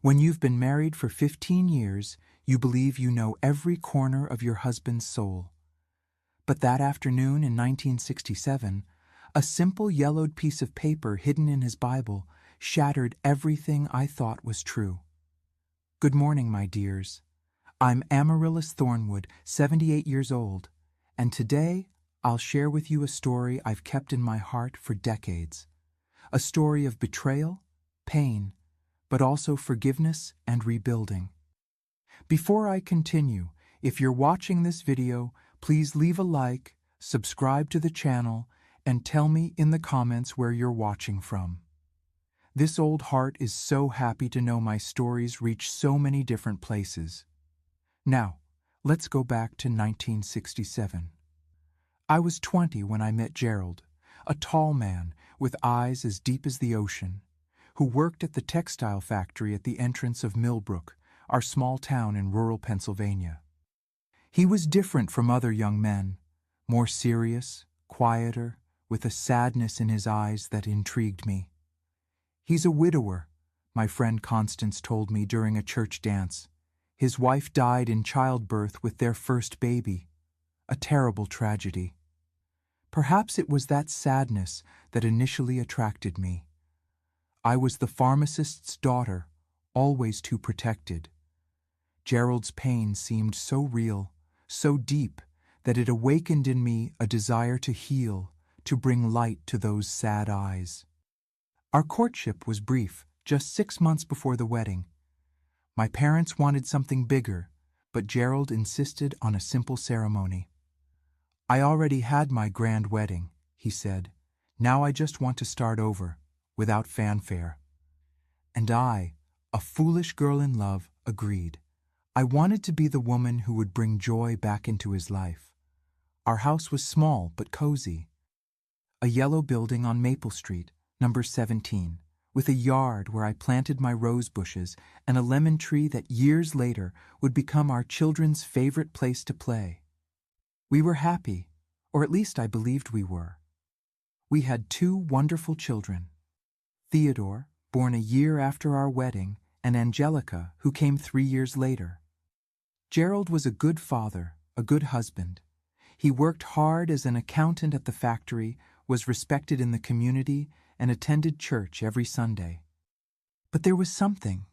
When you've been married for 15 years, you believe you know every corner of your husband's soul. But that afternoon in 1967, a simple yellowed piece of paper hidden in his Bible shattered everything I thought was true. Good morning, my dears. I'm Amaryllis Thornwood, 78 years old, and today I'll share with you a story I've kept in my heart for decades. A story of betrayal, pain, but also forgiveness and rebuilding. Before I continue, if you're watching this video, please leave a like, subscribe to the channel, and tell me in the comments where you're watching from. This old heart is so happy to know my stories reach so many different places. Now, let's go back to 1967. I was 20 when I met Gerald, a tall man with eyes as deep as the ocean, who worked at the textile factory at the entrance of Millbrook, our small town in rural Pennsylvania. He was different from other young men, more serious, quieter, with a sadness in his eyes that intrigued me. He's a widower, my friend Constance told me during a church dance. His wife died in childbirth with their first baby, a terrible tragedy. Perhaps it was that sadness that initially attracted me. I was the pharmacist's daughter, always too protected. Gerald's pain seemed so real, so deep, that it awakened in me a desire to heal, to bring light to those sad eyes. Our courtship was brief, just 6 months before the wedding. My parents wanted something bigger, but Gerald insisted on a simple ceremony. I already had my grand wedding, he said. Now I just want to start over, without fanfare. And I, a foolish girl in love, agreed. I wanted to be the woman who would bring joy back into his life. Our house was small but cozy. A yellow building on Maple Street, number 17, with a yard where I planted my rose bushes and a lemon tree that years later would become our children's favorite place to play. We were happy, or at least I believed we were. We had 2 wonderful children, Theodore, born a year after our wedding, and Angelica, who came 3 years later. Gerald was a good father, a good husband. He worked hard as an accountant at the factory, was respected in the community, and attended church every Sunday. But there was something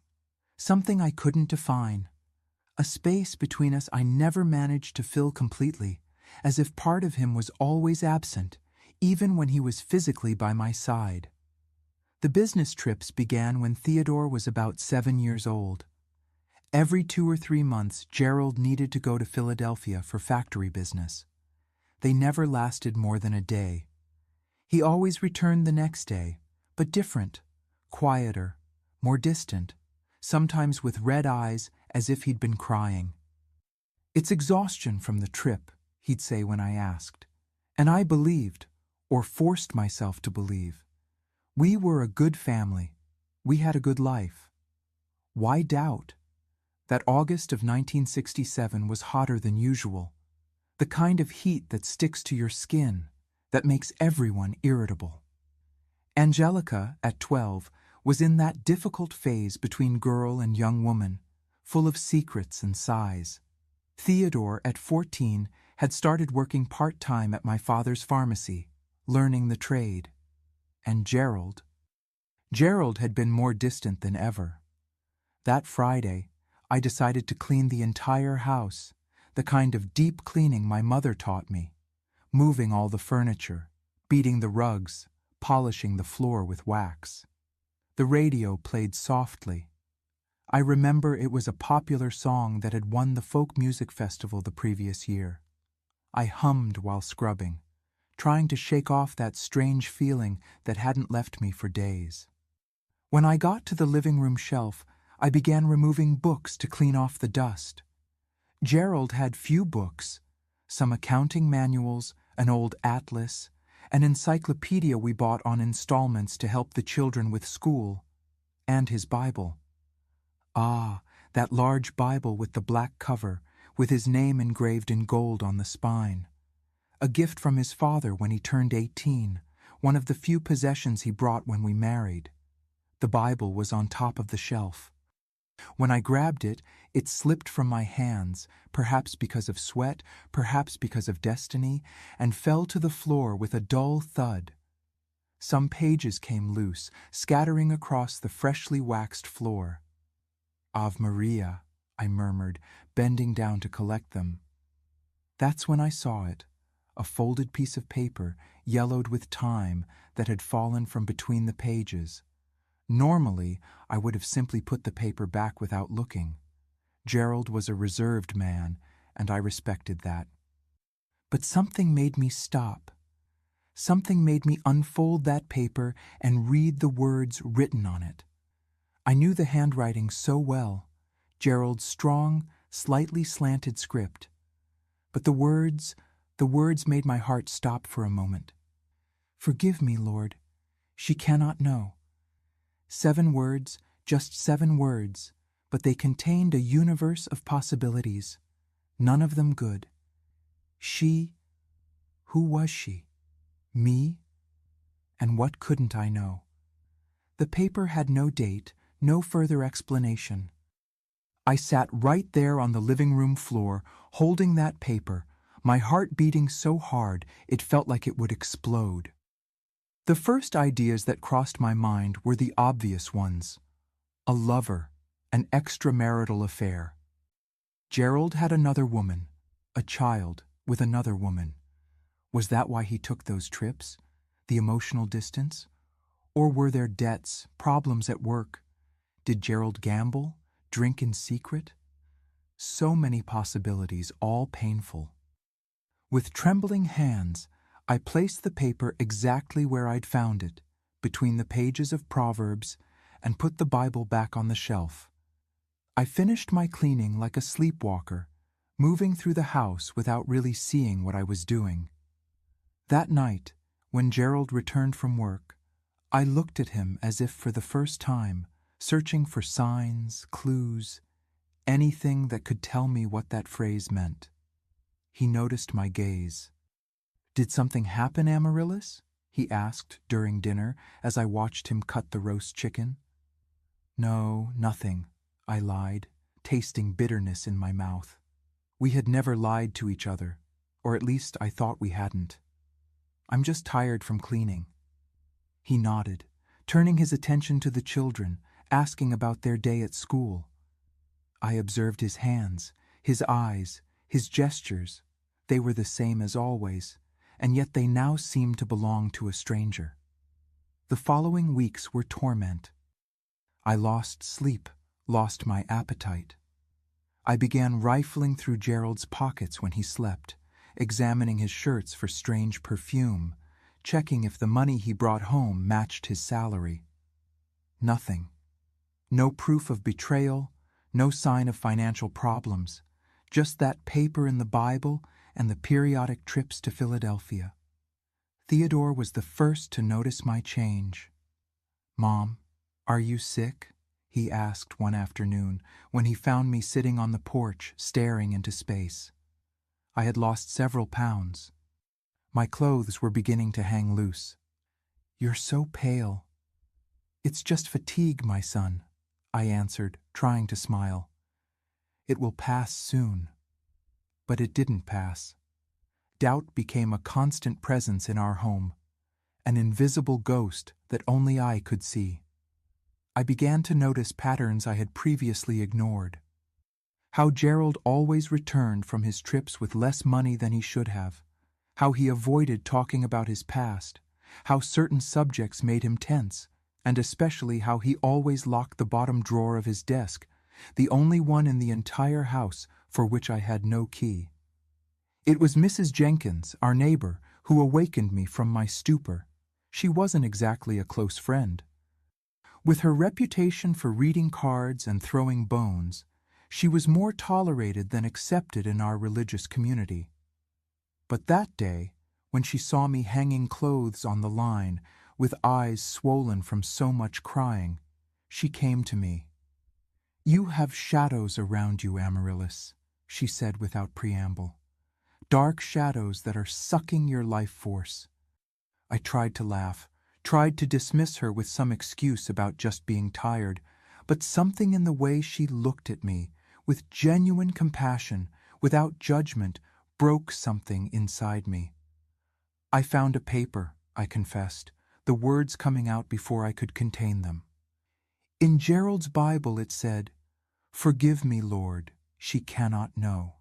I couldn't define. A space between us I never managed to fill completely, as if part of him was always absent, even when he was physically by my side. The business trips began when Theodore was about 7 years old. Every 2 or 3 months, Gerald needed to go to Philadelphia for factory business. They never lasted more than a day. He always returned the next day, but different, quieter, more distant, sometimes with red eyes as if he'd been crying. "It's exhaustion from the trip," he'd say when I asked. And I believed, or forced myself to believe. We were a good family. We had a good life. Why doubt? That August of 1967 was hotter than usual. The kind of heat that sticks to your skin, that makes everyone irritable. Angelica, at 12, was in that difficult phase between girl and young woman, full of secrets and sighs. Theodore, at 14, had started working part-time at my father's pharmacy, learning the trade. And Gerald had been more distant than ever. That Friday, I decided to clean the entire house, the kind of deep cleaning my mother taught me, moving all the furniture, beating the rugs, polishing the floor with wax. The radio played softly. I remember it was a popular song that had won the folk music festival the previous year. I hummed while scrubbing, trying to shake off that strange feeling that hadn't left me for days. When I got to the living room shelf, I began removing books to clean off the dust. Gerald had few books, some accounting manuals, an old atlas, an encyclopedia we bought on installments to help the children with school, and his Bible. Ah, that large Bible with the black cover, with his name engraved in gold on the spine. A gift from his father when he turned 18, one of the few possessions he brought when we married. The Bible was on top of the shelf. When I grabbed it, it slipped from my hands, perhaps because of sweat, perhaps because of destiny, and fell to the floor with a dull thud. Some pages came loose, scattering across the freshly waxed floor. Ave Maria, I murmured, bending down to collect them. That's when I saw it, a folded piece of paper, yellowed with time, that had fallen from between the pages. Normally, I would have simply put the paper back without looking. Gerald was a reserved man, and I respected that. But something made me stop. Something made me unfold that paper and read the words written on it. I knew the handwriting so well, Gerald's strong, slightly slanted script. But the words made my heart stop for a moment. Forgive me, Lord. She cannot know. 7 words, just 7 words, but they contained a universe of possibilities, none of them good. She, who was she? Me? And what couldn't I know? The paper had no date, no further explanation. I sat right there on the living room floor, holding that paper, my heart beating so hard it felt like it would explode. The first ideas that crossed my mind were the obvious ones. A lover, an extramarital affair. Gerald had another woman, a child with another woman. Was that why he took those trips? The emotional distance? Or were there debts, problems at work? Did Gerald gamble, drink in secret? So many possibilities, all painful. With trembling hands, I placed the paper exactly where I'd found it, between the pages of Proverbs, and put the Bible back on the shelf. I finished my cleaning like a sleepwalker, moving through the house without really seeing what I was doing. That night, when Gerald returned from work, I looked at him as if for the first time, searching for signs, clues, anything that could tell me what that phrase meant. He noticed my gaze. "Did something happen, Amaryllis?" he asked during dinner as I watched him cut the roast chicken. "No, nothing," I lied, tasting bitterness in my mouth. We had never lied to each other, or at least I thought we hadn't. "I'm just tired from cleaning." He nodded, turning his attention to the children, asking about their day at school. I observed his hands, his eyes, his gestures. They were the same as always, and yet they now seemed to belong to a stranger. The following weeks were torment. I lost sleep, lost my appetite. I began rifling through Gerald's pockets when he slept, examining his shirts for strange perfume, checking if the money he brought home matched his salary. Nothing. No proof of betrayal, no sign of financial problems, just that paper in the Bible and the periodic trips to Philadelphia. Theodore was the first to notice my change. "Mom, are you sick?" he asked one afternoon when he found me sitting on the porch staring into space. I had lost several pounds. My clothes were beginning to hang loose. "You're so pale." "It's just fatigue, my son," I answered, trying to smile. "It will pass soon." But it didn't pass. Doubt became a constant presence in our home, an invisible ghost that only I could see. I began to notice patterns I had previously ignored. How Gerald always returned from his trips with less money than he should have. How he avoided talking about his past. How certain subjects made him tense, and especially how he always locked the bottom drawer of his desk, the only one in the entire house for which I had no key. It was Mrs. Jenkins, our neighbor, who awakened me from my stupor. She wasn't exactly a close friend. With her reputation for reading cards and throwing bones, she was more tolerated than accepted in our religious community. But that day, when she saw me hanging clothes on the line, with eyes swollen from so much crying, she came to me. "You have shadows around you, Amaryllis," she said without preamble. "Dark shadows that are sucking your life force." I tried to laugh, tried to dismiss her with some excuse about just being tired, but something in the way she looked at me, with genuine compassion, without judgment, broke something inside me. I found a paper, I confessed, the words coming out before I could contain them. In Gerald's Bible it said, "Forgive me, Lord, she cannot know."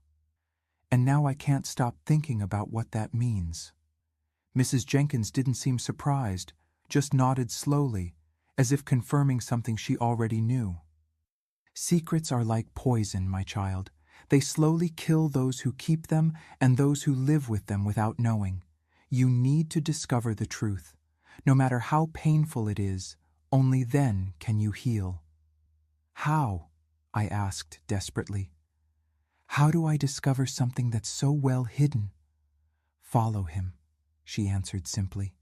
And now I can't stop thinking about what that means. Mrs. Jenkins didn't seem surprised, just nodded slowly, as if confirming something she already knew. Secrets are like poison, my child. They slowly kill those who keep them and those who live with them without knowing. You need to discover the truth. No matter how painful it is, only then can you heal. How? I asked desperately. How do I discover something that's so well hidden? Follow him, she answered simply.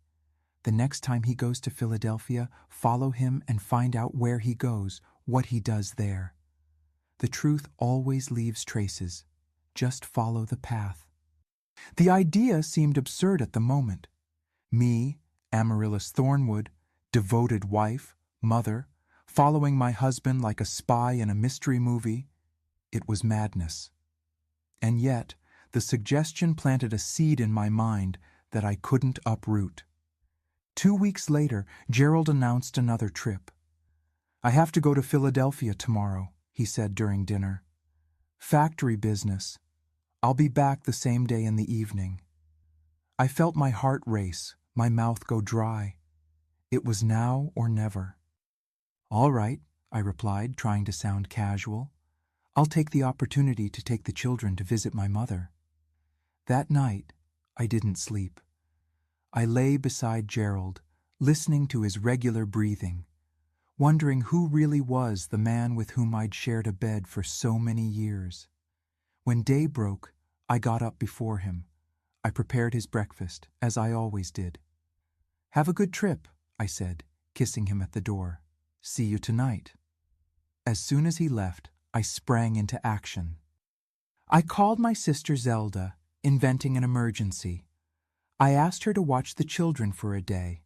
The next time he goes to Philadelphia, follow him and find out where he goes, what he does there. The truth always leaves traces. Just follow the path. The idea seemed absurd at the moment. Me, Amaryllis Thornwood, devoted wife, mother, following my husband like a spy in a mystery movie. It was madness. And yet, the suggestion planted a seed in my mind that I couldn't uproot. 2 weeks later, Gerald announced another trip. "I have to go to Philadelphia tomorrow," he said during dinner. "Factory business. I'll be back the same day in the evening." I felt my heart race, my mouth go dry. It was now or never. "All right," I replied, trying to sound casual. "I'll take the opportunity to take the children to visit my mother." That night, I didn't sleep. I lay beside Gerald, listening to his regular breathing, wondering who really was the man with whom I'd shared a bed for so many years. When day broke, I got up before him. I prepared his breakfast, as I always did. "Have a good trip," I said, kissing him at the door. "See you tonight." As soon as he left, I sprang into action. I called my sister Zelda, inventing an emergency. I asked her to watch the children for a day.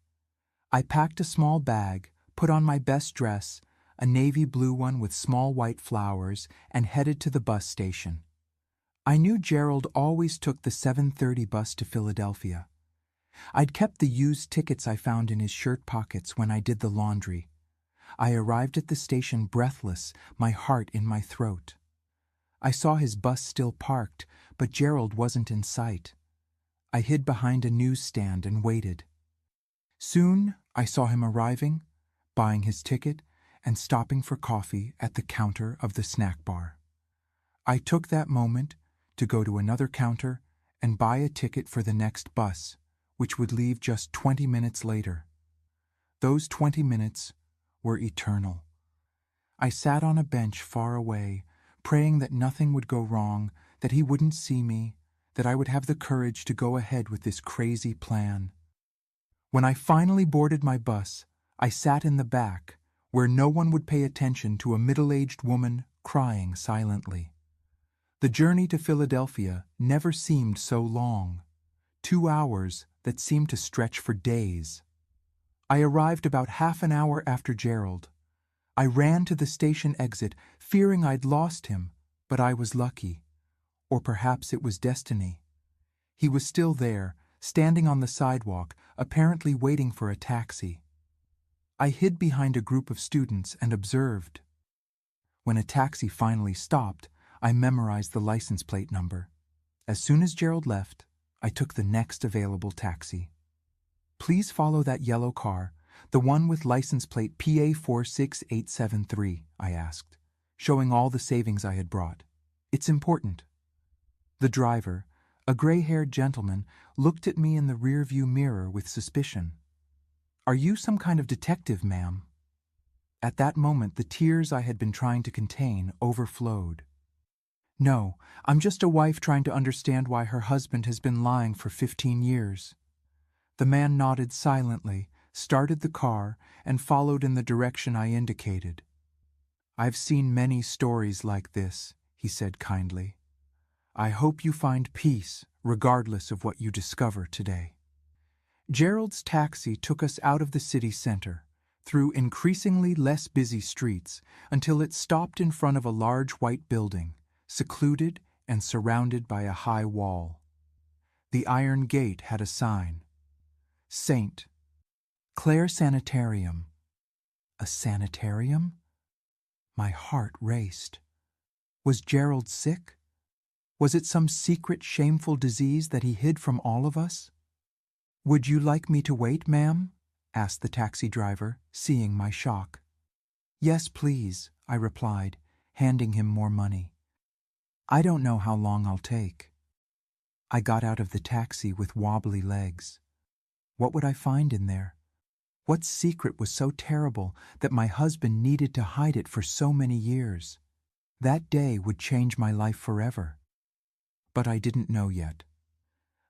I packed a small bag, put on my best dress, a navy blue one with small white flowers, and headed to the bus station. I knew Gerald always took the 7:30 bus to Philadelphia. I'd kept the used tickets I found in his shirt pockets when I did the laundry. I arrived at the station breathless, my heart in my throat. I saw his bus still parked, but Gerald wasn't in sight. I hid behind a newsstand and waited. Soon I saw him arriving, buying his ticket, and stopping for coffee at the counter of the snack bar. I took that moment to go to another counter and buy a ticket for the next bus, which would leave just 20 minutes later. Those 20 minutes were eternal. I sat on a bench far away, praying that nothing would go wrong, that he wouldn't see me, that I would have the courage to go ahead with this crazy plan. When I finally boarded my bus, I sat in the back, where no one would pay attention to a middle-aged woman crying silently. The journey to Philadelphia never seemed so long. 2 hours that seemed to stretch for days. I arrived about half an hour after Gerald. I ran to the station exit, fearing I'd lost him, but I was lucky. Or perhaps it was destiny. He was still there, standing on the sidewalk, apparently waiting for a taxi. I hid behind a group of students and observed. When a taxi finally stopped, I memorized the license plate number. As soon as Gerald left, I took the next available taxi. "Please follow that yellow car, the one with license plate PA46873, I asked, showing all the savings I had brought. "It's important." The driver, a gray-haired gentleman, looked at me in the rearview mirror with suspicion. "Are you some kind of detective, ma'am?" At that moment, the tears I had been trying to contain overflowed. "No, I'm just a wife trying to understand why her husband has been lying for 15 years. The man nodded silently, started the car, and followed in the direction I indicated. "I've seen many stories like this," he said kindly. "I hope you find peace, regardless of what you discover today." Gerald's taxi took us out of the city center, through increasingly less busy streets until it stopped in front of a large white building, secluded and surrounded by a high wall. The iron gate had a sign, St. Clare Sanitarium. A sanitarium? My heart raced. Was Gerald sick? Was it some secret, shameful disease that he hid from all of us? "Would you like me to wait, ma'am?" asked the taxi driver, seeing my shock. "Yes, please," I replied, handing him more money. "I don't know how long I'll take." I got out of the taxi with wobbly legs. What would I find in there? What secret was so terrible that my husband needed to hide it for so many years? That day would change my life forever. But I didn't know yet.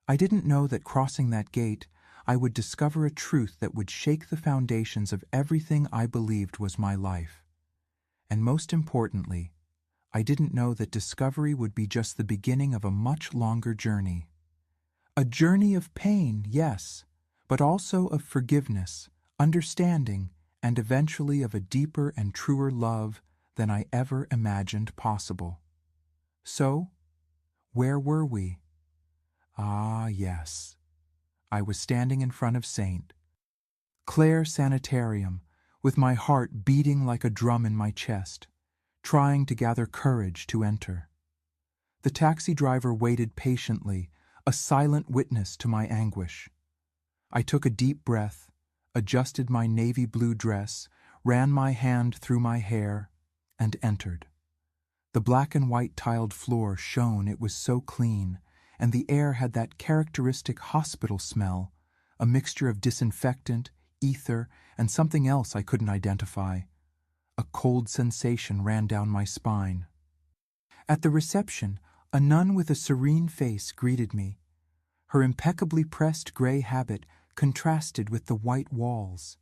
I didn't know that crossing that gate, I would discover a truth that would shake the foundations of everything I believed was my life. And most importantly, I didn't know that discovery would be just the beginning of a much longer journey. A journey of pain, yes, but also of forgiveness, understanding, and eventually of a deeper and truer love than I ever imagined possible. So, where were we? Ah, yes. I was standing in front of St. Clare Sanitarium, with my heart beating like a drum in my chest, trying to gather courage to enter. The taxi driver waited patiently, a silent witness to my anguish. I took a deep breath, adjusted my navy blue dress, ran my hand through my hair, and entered. The black and white tiled floor shone, it was so clean, and the air had that characteristic hospital smell, a mixture of disinfectant, ether, and something else I couldn't identify. A cold sensation ran down my spine. At the reception, a nun with a serene face greeted me. Her impeccably pressed gray habit contrasted with the white walls.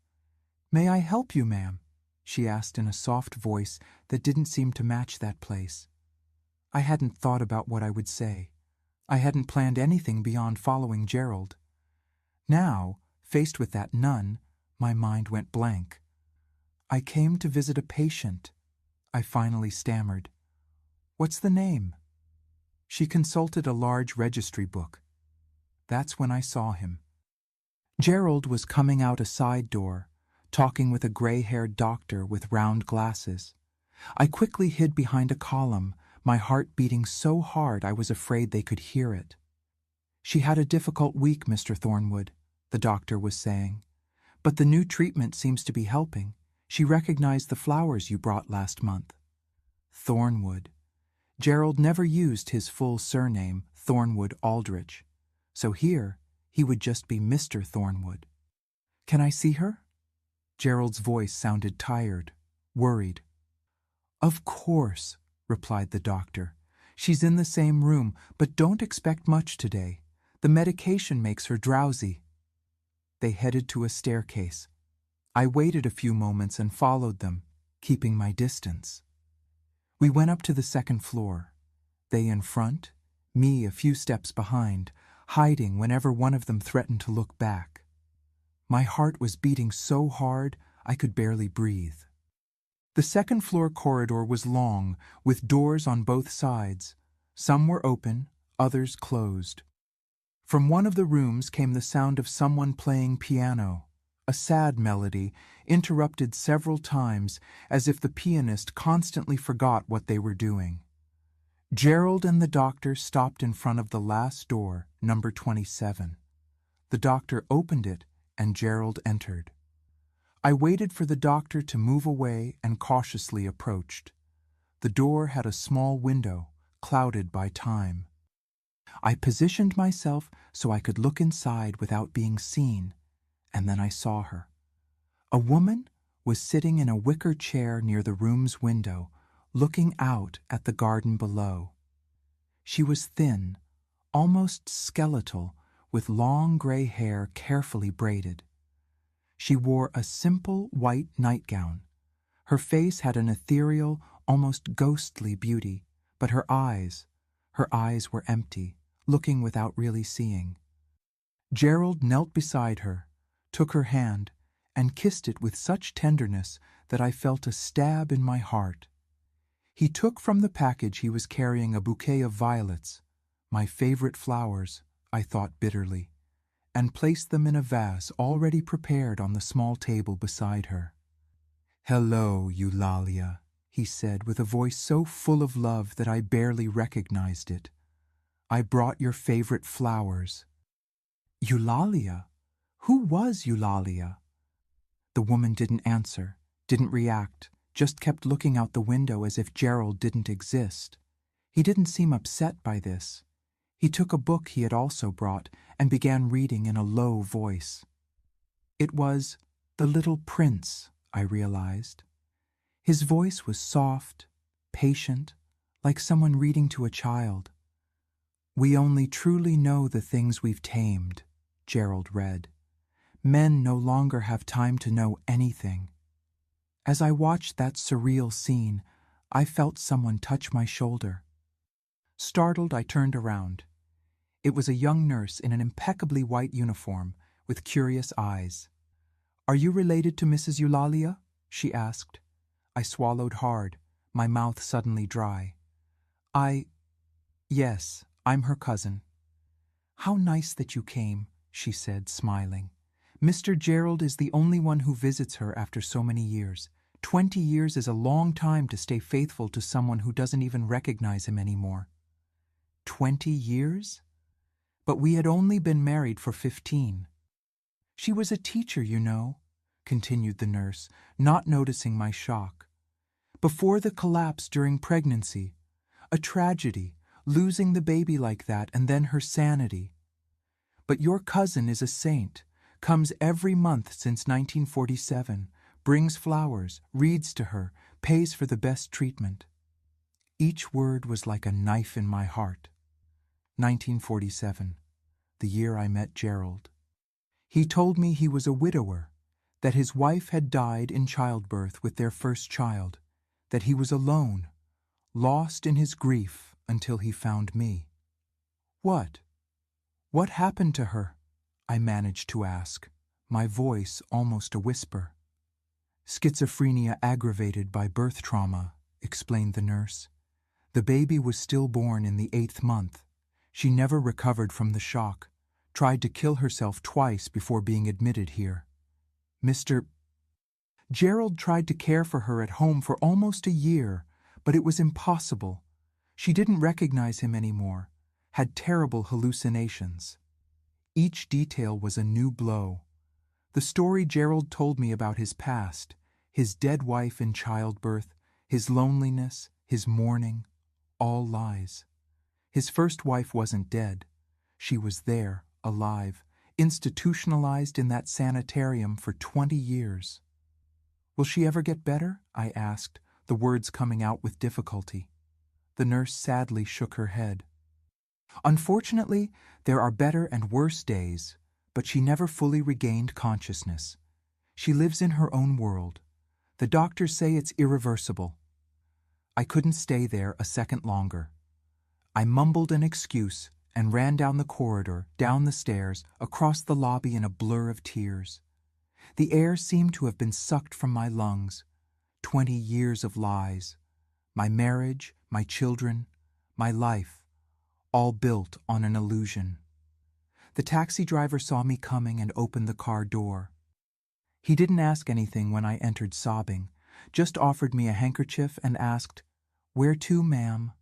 "May I help you, ma'am?" she asked in a soft voice that didn't seem to match that place. I hadn't thought about what I would say. I hadn't planned anything beyond following Gerald. Now, faced with that nun, my mind went blank. "I came to visit a patient," I finally stammered. "What's the name?" She consulted a large registry book. That's when I saw him. Gerald was coming out a side door, talking with a gray-haired doctor with round glasses. I quickly hid behind a column, my heart beating so hard I was afraid they could hear it. "She had a difficult week, Mr. Thornwood," the doctor was saying. "But the new treatment seems to be helping. She recognized the flowers you brought last month." Thornwood. Gerald never used his full surname, Thornwood Aldrich. So here, he would just be Mr. Thornwood. "Can I see her?" Gerald's voice sounded tired, worried. "Of course," replied the doctor. "She's in the same room, but don't expect much today. The medication makes her drowsy." They headed to a staircase. I waited a few moments and followed them, keeping my distance. We went up to the second floor. They in front, me a few steps behind, hiding whenever one of them threatened to look back. My heart was beating so hard I could barely breathe. The second-floor corridor was long, with doors on both sides. Some were open, others closed. From one of the rooms came the sound of someone playing piano, a sad melody, interrupted several times as if the pianist constantly forgot what they were doing. Gerald and the doctor stopped in front of the last door, number 27. The doctor opened it and Gerald entered. I waited for the doctor to move away and cautiously approached. The door had a small window, clouded by time. I positioned myself so I could look inside without being seen, and then I saw her. A woman was sitting in a wicker chair near the room's window, looking out at the garden below. She was thin, almost skeletal, with long gray hair carefully braided. She wore a simple white nightgown. Her face had an ethereal, almost ghostly beauty, but her eyes were empty, looking without really seeing. Gerald knelt beside her, took her hand, and kissed it with such tenderness that I felt a stab in my heart. He took from the package he was carrying a bouquet of violets, my favorite flowers, I thought bitterly, and placed them in a vase already prepared on the small table beside her. "Hello, Eulalia," he said with a voice so full of love that I barely recognized it. "I brought your favorite flowers." Eulalia? Who was Eulalia? The woman didn't answer, didn't react, just kept looking out the window as if Gerald didn't exist. He didn't seem upset by this. He took a book he had also brought and began reading in a low voice. It was The Little Prince, I realized. His voice was soft, patient, like someone reading to a child. "We only truly know the things we've tamed," Gerald read. "Men no longer have time to know anything." As I watched that surreal scene, I felt someone touch my shoulder. Startled, I turned around. It was a young nurse in an impeccably white uniform, with curious eyes. "Are you related to Mrs. Eulalia?" she asked. I swallowed hard, my mouth suddenly dry. Yes, I'm her cousin." "How nice that you came," she said, smiling. "Mr. Gerald is the only one who visits her after so many years. 20 years is a long time to stay faithful to someone who doesn't even recognize him anymore." 20 years? But we had only been married for 15. "She was a teacher, you know," continued the nurse, not noticing my shock. "Before the collapse during pregnancy. A tragedy, losing the baby like that and then her sanity. But your cousin is a saint, comes every month since 1947, brings flowers, reads to her, pays for the best treatment." Each word was like a knife in my heart. 1947, the year I met Gerald. He told me he was a widower, that his wife had died in childbirth with their first child, that he was alone, lost in his grief until he found me. "What happened to her?" I managed to ask, my voice almost a whisper. "Schizophrenia aggravated by birth trauma," explained the nurse. "The baby was stillborn in the 8th month. She never recovered from the shock, tried to kill herself twice before being admitted here. Mr. Gerald tried to care for her at home for almost a year, but it was impossible. She didn't recognize him anymore, had terrible hallucinations. Each detail was a new blow. The story Gerald told me about his past, his dead wife in childbirth, his loneliness, his mourning, all lies. His first wife wasn't dead. She was there, alive, institutionalized in that sanitarium for 20 years. "Will she ever get better?" I asked, the words coming out with difficulty. The nurse sadly shook her head. "Unfortunately, there are better and worse days, but she never fully regained consciousness. She lives in her own world. The doctors say it's irreversible." I couldn't stay there a second longer. I mumbled an excuse and ran down the corridor, down the stairs, across the lobby in a blur of tears. The air seemed to have been sucked from my lungs. 20 years of lies. My marriage, my children, my life, all built on an illusion. The taxi driver saw me coming and opened the car door. He didn't ask anything when I entered sobbing, just offered me a handkerchief and asked, "Where to, ma'am?"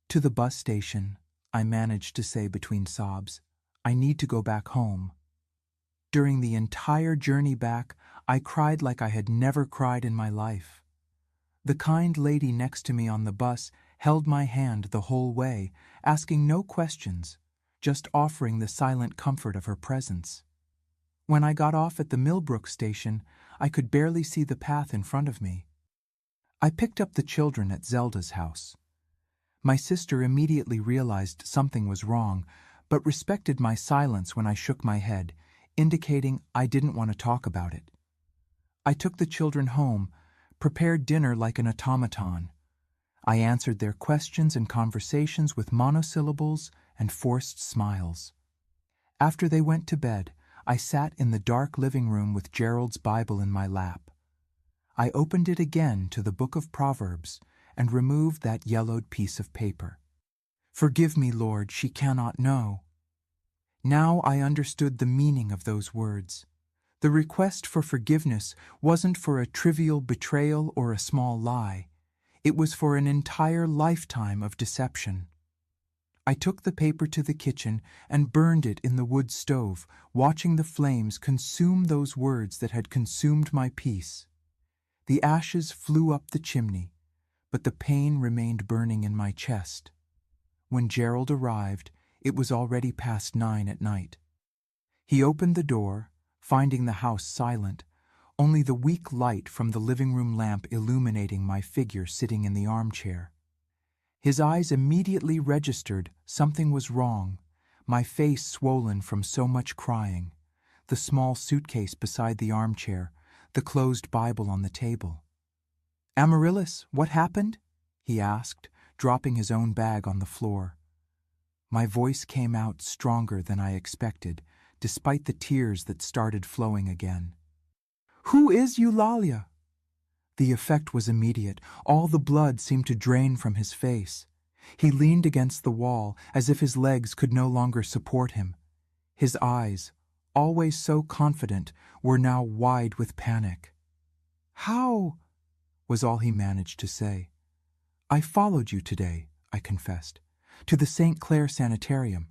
"To the bus station," I managed to say between sobs. "I need to go back home." During the entire journey back, I cried like I had never cried in my life. The kind lady next to me on the bus held my hand the whole way, asking no questions, just offering the silent comfort of her presence. When I got off at the Millbrook station, I could barely see the path in front of me. I picked up the children at Zelda's house. My sister immediately realized something was wrong, but respected my silence when I shook my head, indicating I didn't want to talk about it. I took the children home, prepared dinner like an automaton. I answered their questions and conversations with monosyllables and forced smiles. After they went to bed, I sat in the dark living room with Gerald's Bible in my lap. I opened it again to the book of Proverbs and removed that yellowed piece of paper. "Forgive me, Lord, she cannot know." Now I understood the meaning of those words. The request for forgiveness wasn't for a trivial betrayal or a small lie. It was for an entire lifetime of deception. I took the paper to the kitchen and burned it in the wood stove, watching the flames consume those words that had consumed my peace. The ashes flew up the chimney, but the pain remained burning in my chest. When Gerald arrived, it was already past 9 at night. He opened the door, finding the house silent, only the weak light from the living room lamp illuminating my figure sitting in the armchair. His eyes immediately registered something was wrong, my face swollen from so much crying, the small suitcase beside the armchair, the closed Bible on the table. "Amaryllis, what happened?" he asked, dropping his own bag on the floor. My voice came out stronger than I expected, despite the tears that started flowing again. "Who is Eulalia?" The effect was immediate. All the blood seemed to drain from his face. He leaned against the wall as if his legs could no longer support him. His eyes, always so confident, were now wide with panic. "How?" was all he managed to say. "I followed you today," I confessed, "to the St. Clair Sanitarium.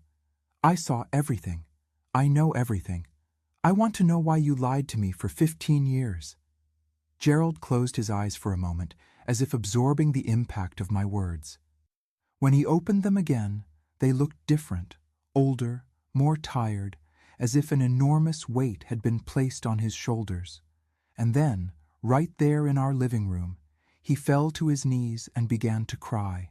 I saw everything. I know everything. I want to know why you lied to me for 15 years. Gerald closed his eyes for a moment, as if absorbing the impact of my words. When he opened them again, they looked different, older, more tired, as if an enormous weight had been placed on his shoulders. And then, right there in our living room, he fell to his knees and began to cry.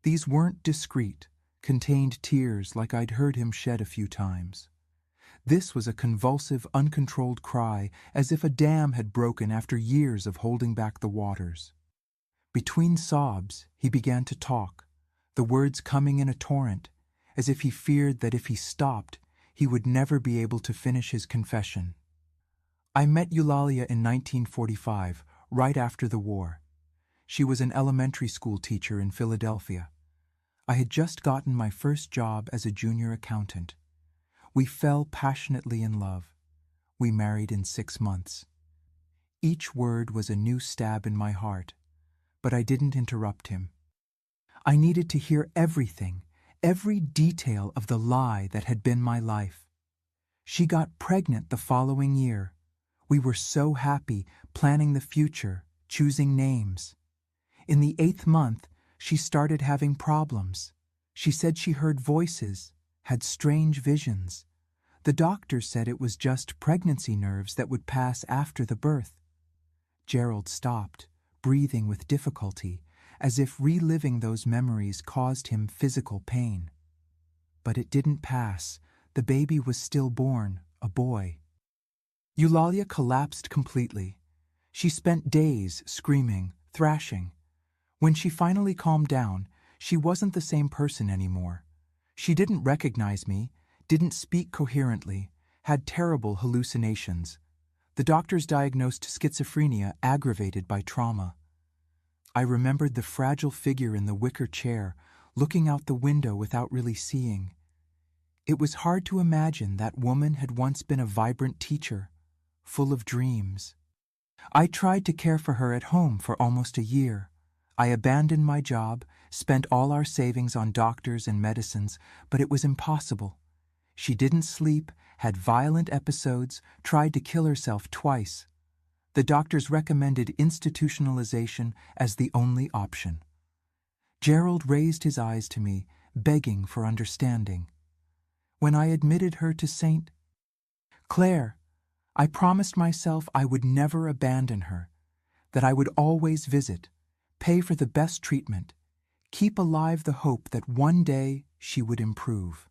These weren't discreet, contained tears like I'd heard him shed a few times. This was a convulsive, uncontrolled cry, as if a dam had broken after years of holding back the waters. Between sobs, he began to talk, the words coming in a torrent, as if he feared that if he stopped, he would never be able to finish his confession. "I met Eulalia in 1945, right after the war. She was an elementary school teacher in Philadelphia. I had just gotten my first job as a junior accountant. We fell passionately in love. We married in 6 months. Each word was a new stab in my heart, but I didn't interrupt him. I needed to hear everything, every detail of the lie that had been my life. She got pregnant the following year. We were so happy, planning the future, choosing names. In the 8th month, she started having problems. She said she heard voices, had strange visions. The doctor said it was just pregnancy nerves that would pass after the birth. Gerald stopped, breathing with difficulty, as if reliving those memories caused him physical pain. But it didn't pass. The baby was still born, a boy. Eulalia collapsed completely. She spent days screaming, thrashing. When she finally calmed down, she wasn't the same person anymore. She didn't recognize me, didn't speak coherently, had terrible hallucinations. The doctors diagnosed schizophrenia aggravated by trauma. I remembered the fragile figure in the wicker chair, looking out the window without really seeing. It was hard to imagine that woman had once been a vibrant teacher, full of dreams. I tried to care for her at home for almost a year. I abandoned my job, spent all our savings on doctors and medicines, but it was impossible. She didn't sleep, had violent episodes, tried to kill herself twice. The doctors recommended institutionalization as the only option. Gerald raised his eyes to me, begging for understanding. When I admitted her to St. Clair, I promised myself I would never abandon her, that I would always visit, pay for the best treatment, keep alive the hope that one day she would improve.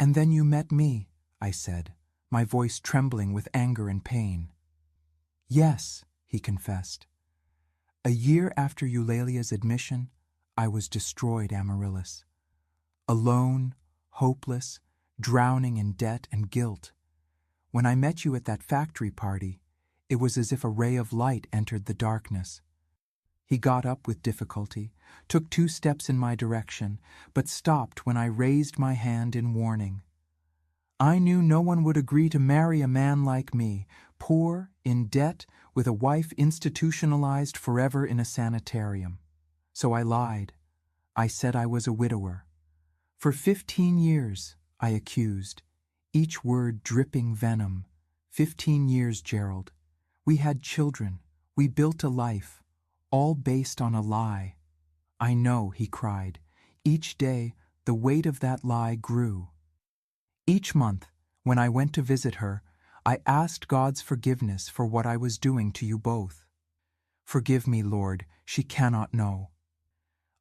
"And then you met me," I said, my voice trembling with anger and pain. "Yes," he confessed. "A year after Eulalia's admission, I was destroyed, Amaryllis. Alone, hopeless, drowning in debt and guilt. When I met you at that factory party, it was as if a ray of light entered the darkness. He got up with difficulty, took 2 steps in my direction, but stopped when I raised my hand in warning. I knew no one would agree to marry a man like me, poor, in debt, with a wife institutionalized forever in a sanitarium. So I lied. I said I was a widower. For 15 years, I accused, each word dripping venom. 15 years, Gerald. We had children. We built a life, all based on a lie. I know, he cried. Each day, the weight of that lie grew. Each month, when I went to visit her, I asked God's forgiveness for what I was doing to you both. Forgive me, Lord, she cannot know.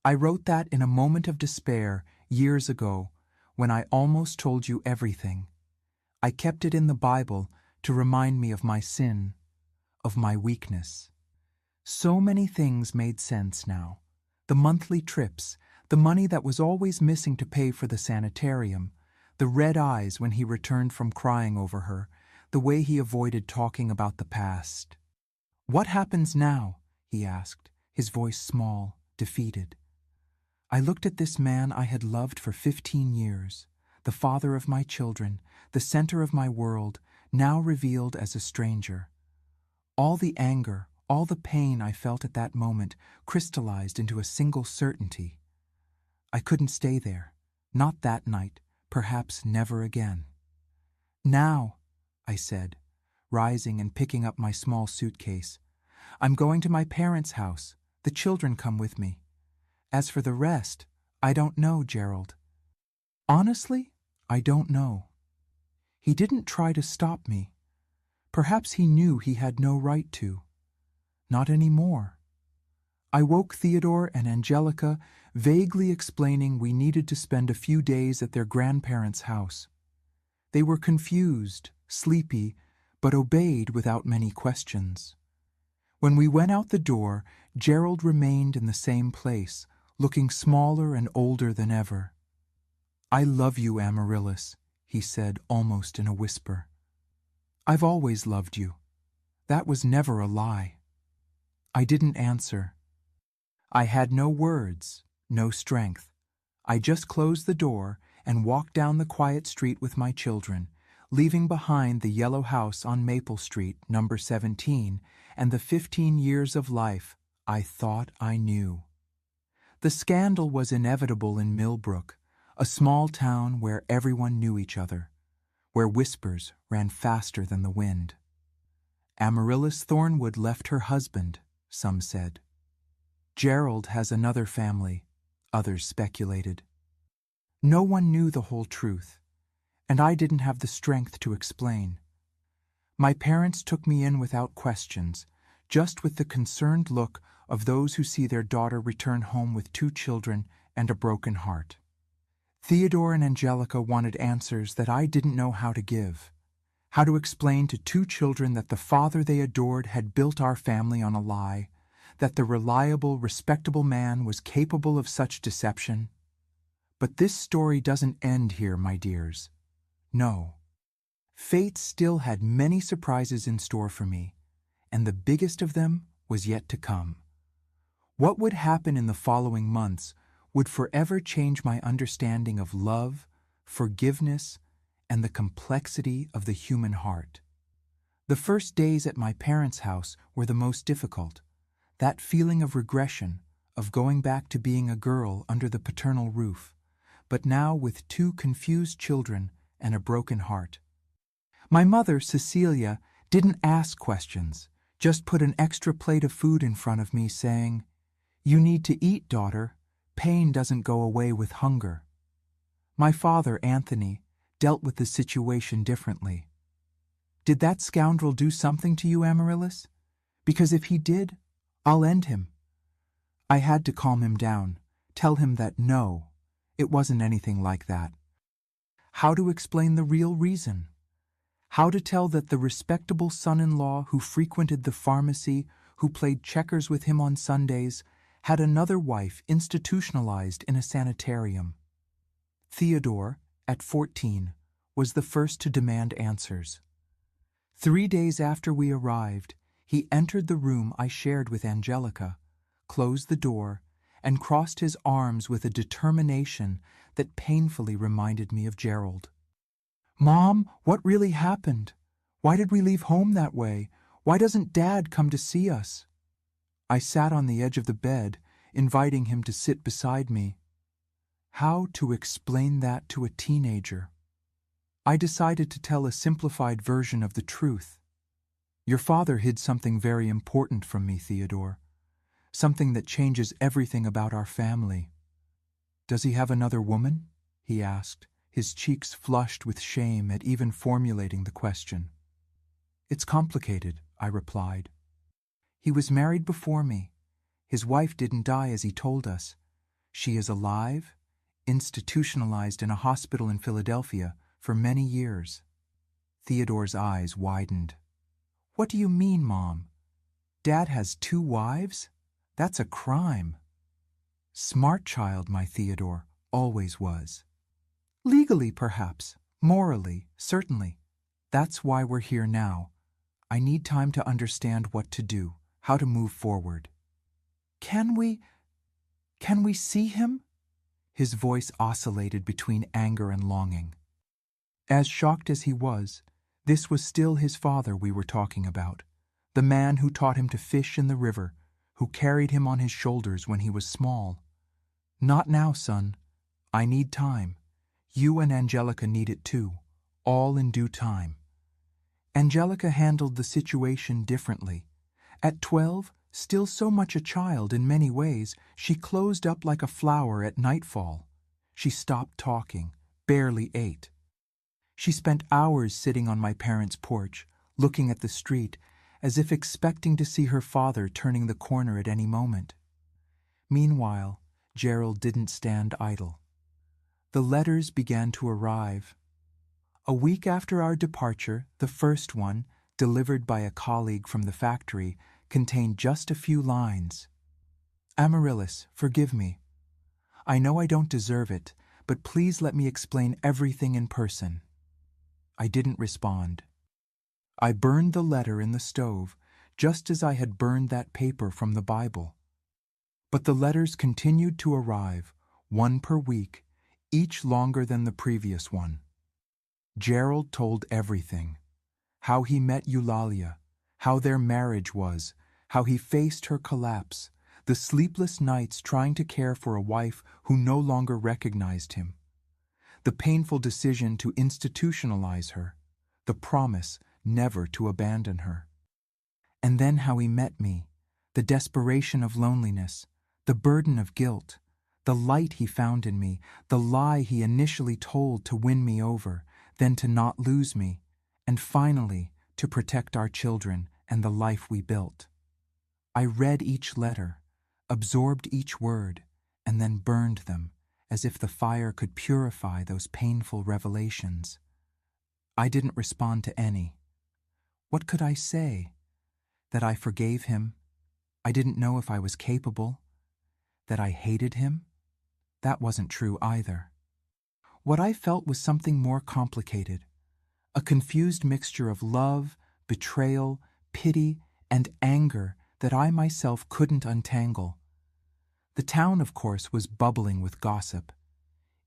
I wrote that in a moment of despair years ago, when I almost told you everything. I kept it in the Bible to remind me of my sin, of my weakness. So many things made sense now. The monthly trips, the money that was always missing to pay for the sanitarium, the red eyes when he returned from crying over her, the way he avoided talking about the past. What happens now? He asked, his voice small, defeated. I looked at this man I had loved for 15 years, the father of my children, the center of my world, now revealed as a stranger. All the anger, all the pain I felt at that moment crystallized into a single certainty. I couldn't stay there, not that night, perhaps never again. Now, I said, rising and picking up my small suitcase, I'm going to my parents' house. The children come with me. As for the rest, I don't know, Gerald. Honestly, I don't know. He didn't try to stop me. Perhaps he knew he had no right to. Not anymore. I woke Theodore and Angelica, vaguely explaining we needed to spend a few days at their grandparents' house. They were confused, sleepy, but obeyed without many questions. When we went out the door, Gerald remained in the same place, looking smaller and older than ever. I love you, Amaryllis, he said almost in a whisper. I've always loved you. That was never a lie. I didn't answer. I had no words, no strength. I just closed the door and walked down the quiet street with my children, leaving behind the yellow house on Maple Street, number 17, and the 15 years of life I thought I knew. The scandal was inevitable in Millbrook, a small town where everyone knew each other, where whispers ran faster than the wind. Amaryllis Thornwood left her husband, some said. Gerald has another family, others speculated. No one knew the whole truth, and I didn't have the strength to explain. My parents took me in without questions, just with the concerned look of those who see their daughter return home with 2 children and a broken heart. Theodore and Angelica wanted answers that I didn't know how to give. How to explain to 2 children that the father they adored had built our family on a lie, that the reliable, respectable man was capable of such deception. But this story doesn't end here, my dears. No. Fate still had many surprises in store for me, and the biggest of them was yet to come. What would happen in the following months would forever change my understanding of love, forgiveness, and the complexity of the human heart. The first days at my parents' house were the most difficult. That feeling of regression, of going back to being a girl under the paternal roof, but now with 2 confused children and a broken heart. My mother, Cecilia, didn't ask questions, just put an extra plate of food in front of me saying, "You need to eat, daughter. Pain doesn't go away with hunger." My father, Anthony, dealt with the situation differently. Did that scoundrel do something to you, Amaryllis? Because if he did, I'll end him. I had to calm him down, tell him that no, it wasn't anything like that. How to explain the real reason? How to tell that the respectable son-in-law who frequented the pharmacy, who played checkers with him on Sundays, had another wife institutionalized in a sanitarium. Theodore, at 14, was the first to demand answers. 3 days after we arrived, he entered the room I shared with Angelica, closed the door, and crossed his arms with a determination that painfully reminded me of Gerald. "Mom, what really happened? Why did we leave home that way? Why doesn't Dad come to see us?" I sat on the edge of the bed, inviting him to sit beside me. How to explain that to a teenager? I decided to tell a simplified version of the truth. "Your father hid something very important from me, Theodore. Something that changes everything about our family." "Does he have another woman?" he asked, his cheeks flushed with shame at even formulating the question. "It's complicated," I replied. "He was married before me. His wife didn't die as he told us. She is alive, institutionalized in a hospital in Philadelphia for many years." Theodore's eyes widened. "What do you mean, Mom? Dad has 2 wives? That's a crime." "Smart child, my Theodore, always was." "Legally, perhaps. Morally, certainly. That's why we're here now. I need time to understand what to do, how to move forward." Can we see him?" His voice oscillated between anger and longing. As shocked as he was, this was still his father we were talking about, the man who taught him to fish in the river, who carried him on his shoulders when he was small. "Not now, son. I need time. You and Angelica need it too, all in due time." Angelica handled the situation differently. At 12, still so much a child in many ways, she closed up like a flower at nightfall. She stopped talking, barely ate. She spent hours sitting on my parents' porch, looking at the street, as if expecting to see her father turning the corner at any moment. Meanwhile, Gerald didn't stand idle. The letters began to arrive. A week after our departure, the first one, delivered by a colleague from the factory, contained just a few lines. "Amaryllis, forgive me. I know I don't deserve it, but please let me explain everything in person." I didn't respond. I burned the letter in the stove, just as I had burned that paper from the Bible. But the letters continued to arrive, one per week, each longer than the previous one. Gerald told everything. How he met Eulalia, how their marriage was, how he faced her collapse, the sleepless nights trying to care for a wife who no longer recognized him, the painful decision to institutionalize her, the promise never to abandon her. And then how he met me, the desperation of loneliness, the burden of guilt, the light he found in me, the lie he initially told to win me over, then to not lose me, and finally to protect our children and the life we built. I read each letter, absorbed each word, and then burned them, as if the fire could purify those painful revelations. I didn't respond to any. What could I say? That I forgave him? I didn't know if I was capable? That I hated him? That wasn't true either. What I felt was something more complicated, a confused mixture of love, betrayal, pity, and anger that I myself couldn't untangle. The town, of course, was bubbling with gossip.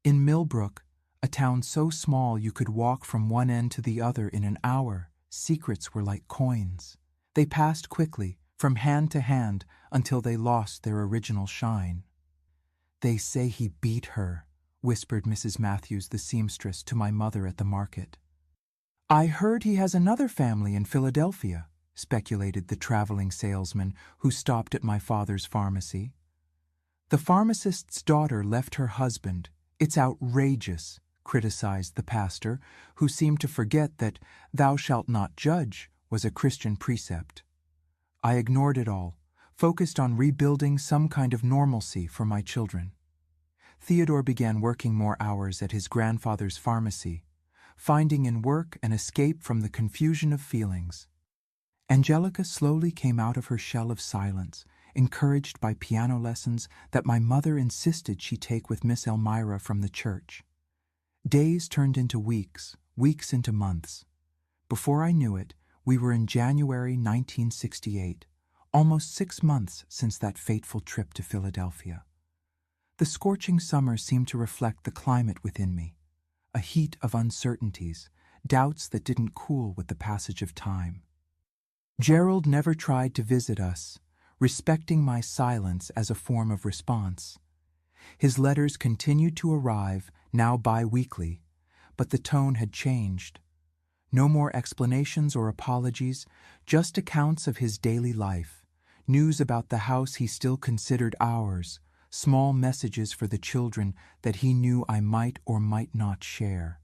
In Millbrook, a town so small you could walk from one end to the other in an hour, secrets were like coins. They passed quickly, from hand to hand, until they lost their original shine. "They say he beat her," whispered Mrs. Matthews, the seamstress, to my mother at the market. "I heard he has another family in Philadelphia," speculated the traveling salesman who stopped at my father's pharmacy. "The pharmacist's daughter left her husband. It's outrageous," criticized the pastor, who seemed to forget that "thou shalt not judge" was a Christian precept. I ignored it all, focused on rebuilding some kind of normalcy for my children. Theodore began working more hours at his grandfather's pharmacy, finding in work an escape from the confusion of feelings. Angelica slowly came out of her shell of silence, encouraged by piano lessons that my mother insisted she take with Miss Elmira from the church. Days turned into weeks, weeks into months. Before I knew it, We were in January 1968, almost 6 months since that fateful trip to Philadelphia. The scorching summer seemed to reflect the climate within me, a heat of uncertainties, doubts that didn't cool with the passage of time. Gerald never tried to visit us, respecting my silence as a form of response. His letters continued to arrive, now bi-weekly, but the tone had changed. No more explanations or apologies, just accounts of his daily life, news about the house he still considered ours, small messages for the children that he knew I might or might not share.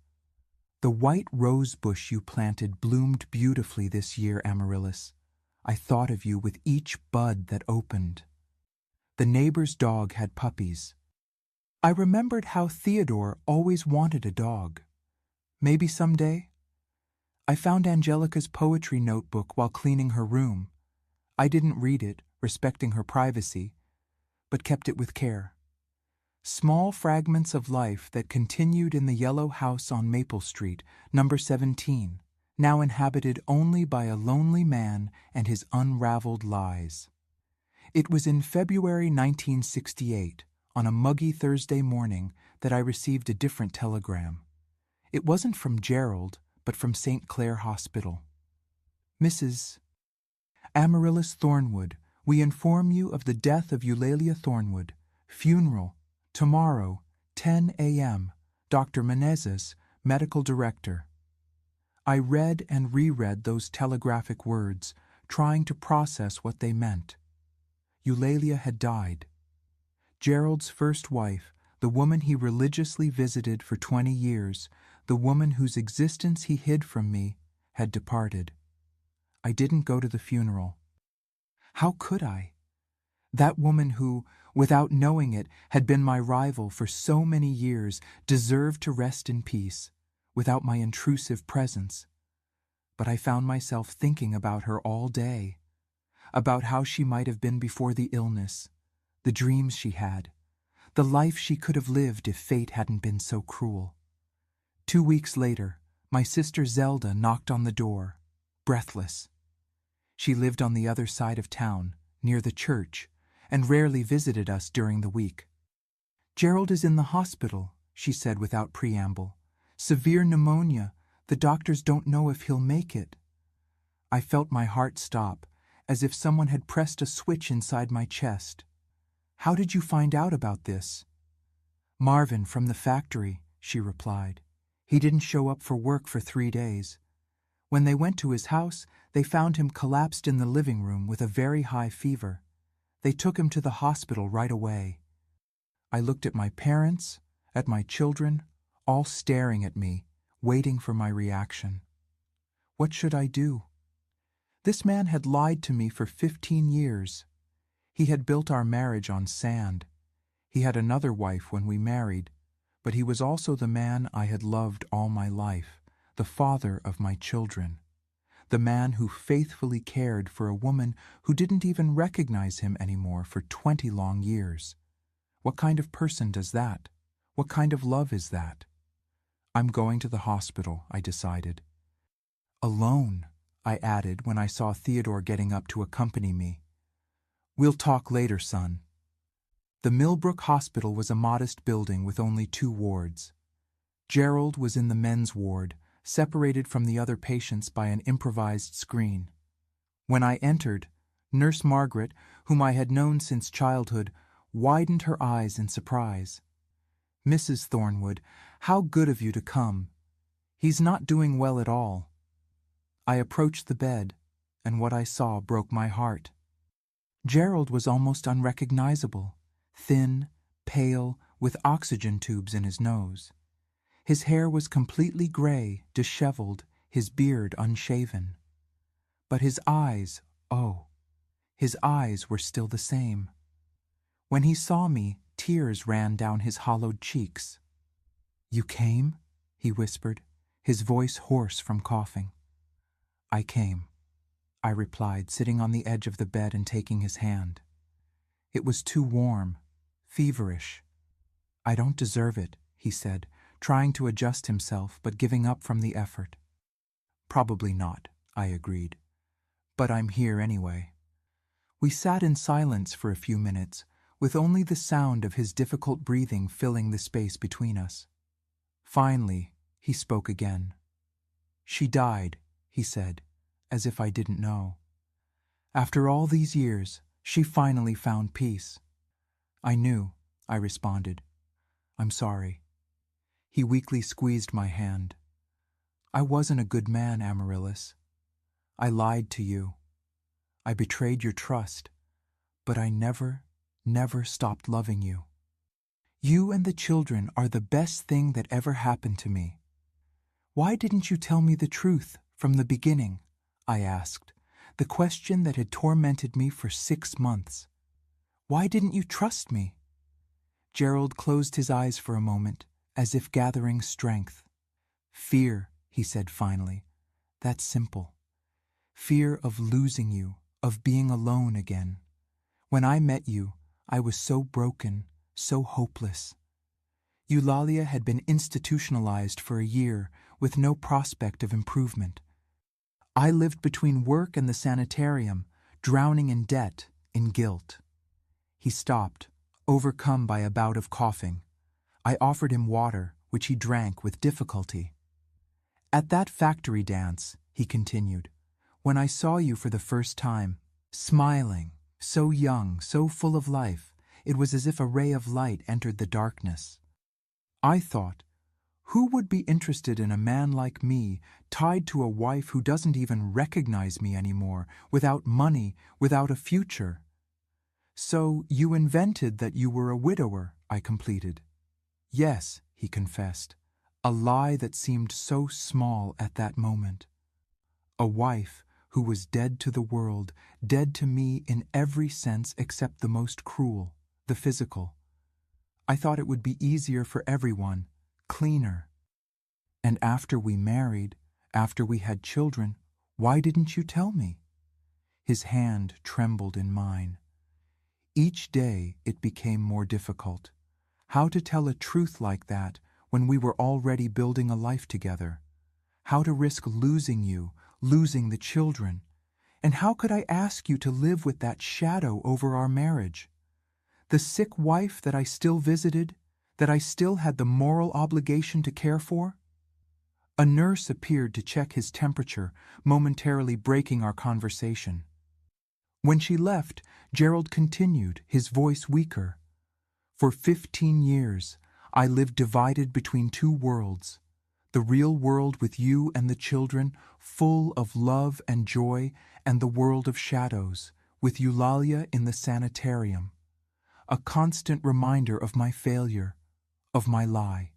The white rose bush you planted bloomed beautifully this year, Amaryllis. I thought of you with each bud that opened. The neighbor's dog had puppies. I remembered how Theodore always wanted a dog. Maybe someday? I found Angelica's poetry notebook while cleaning her room. I didn't read it, respecting her privacy, but kept it with care. Small fragments of life that continued in the yellow house on Maple Street, number 17, now inhabited only by a lonely man and his unraveled lies. It was in February 1968, on a muggy Thursday morning, that I received a different telegram. It wasn't from Gerald, but from St. Clair Hospital. Mrs. Amaryllis Thornwood, we inform you of the death of Eulalia Thornwood. Funeral, tomorrow, 10 a.m. Dr. Menezes, Medical Director. I read and reread those telegraphic words, trying to process what they meant. Eulalia had died. Gerald's first wife, the woman he religiously visited for 20 years, the woman whose existence he hid from me, had departed. I didn't go to the funeral. How could I? That woman who, without knowing it, had been my rival for so many years, deserved to rest in peace, without my intrusive presence. But I found myself thinking about her all day, about how she might have been before the illness, the dreams she had, the life she could have lived if fate hadn't been so cruel. 2 weeks later, my sister Zelda knocked on the door, breathless. She lived on the other side of town, near the church, and rarely visited us during the week. "Gerald is in the hospital," she said without preamble. "Severe pneumonia. The doctors don't know if he'll make it." I felt my heart stop, as if someone had pressed a switch inside my chest. "How did you find out about this?" "Marvin from the factory," she replied. "He didn't show up for work for 3 days. When they went to his house, they found him collapsed in the living room with a very high fever. They took him to the hospital right away." I looked at my parents, at my children, all staring at me, waiting for my reaction. What should I do? This man had lied to me for 15 years. He had built our marriage on sand. He had another wife when we married, but he was also the man I had loved all my life, the father of my children, the man who faithfully cared for a woman who didn't even recognize him anymore for 20 long years. What kind of person does that? What kind of love is that? "I'm going to the hospital," I decided. "Alone," I added when I saw Theodore getting up to accompany me. "We'll talk later, son." The Millbrook Hospital was a modest building with only 2 wards. Gerald was in the men's ward, separated from the other patients by an improvised screen. When I entered, Nurse Margaret, whom I had known since childhood, widened her eyes in surprise. "Mrs. Thornwood, how good of you to come. He's not doing well at all." I approached the bed, and what I saw broke my heart. Gerald was almost unrecognizable, thin, pale, with oxygen tubes in his nose. His hair was completely gray, disheveled, his beard unshaven. But his eyes, oh, his eyes were still the same. When he saw me, tears ran down his hollowed cheeks. "You came?" he whispered, his voice hoarse from coughing. "I came," I replied, sitting on the edge of the bed and taking his hand. It was too warm, feverish. "I don't deserve it," he said, trying to adjust himself but giving up from the effort. "Probably not," I agreed. But I'm here anyway. We sat in silence for a few minutes, with only the sound of his difficult breathing filling the space between us. Finally, he spoke again. "She died," he said, as if I didn't know. "After all these years, she finally found peace." "I knew," I responded. "I'm sorry." He weakly squeezed my hand. "I wasn't a good man, Amaryllis. I lied to you. I betrayed your trust, but I never stopped loving you. You and the children are the best thing that ever happened to me." "Why didn't you tell me the truth from the beginning?" I asked, the question that had tormented me for 6 months. "Why didn't you trust me?" Gerald closed his eyes for a moment, as if gathering strength. "Fear," he said finally. "That's simple. Fear of losing you, of being alone again. When I met you, I was so broken, so hopeless. Eulalia had been institutionalized for a year with no prospect of improvement. I lived between work and the sanitarium, drowning in debt, in guilt." He stopped, overcome by a bout of coughing. I offered him water, which he drank with difficulty. "At that factory dance," he continued, "when I saw you for the first time, smiling, so young, so full of life, it was as if a ray of light entered the darkness. I thought, who would be interested in a man like me, tied to a wife who doesn't even recognize me anymore, without money, without a future?" "So you invented that you were a widower," I completed. "Yes," he confessed, a lie that seemed so small at that moment. "A wife who was dead to the world, dead to me in every sense except the most cruel, the physical. I thought it would be easier for everyone, cleaner. And after we married, after we had children, why didn't you tell me?" His hand trembled in mine. Each day it became more difficult. How to tell a truth like that when we were already building a life together? How to risk losing you, losing the children? And how could I ask you to live with that shadow over our marriage? The sick wife that I still visited, that I still had the moral obligation to care for? A nurse appeared to check his temperature, momentarily breaking our conversation. When she left, Gerald continued, his voice weaker. "For 15 years, I lived divided between two worlds. The real world with you and the children, full of love and joy, and the world of shadows, with Eulalia in the sanitarium. A constant reminder of my failure, of my lie.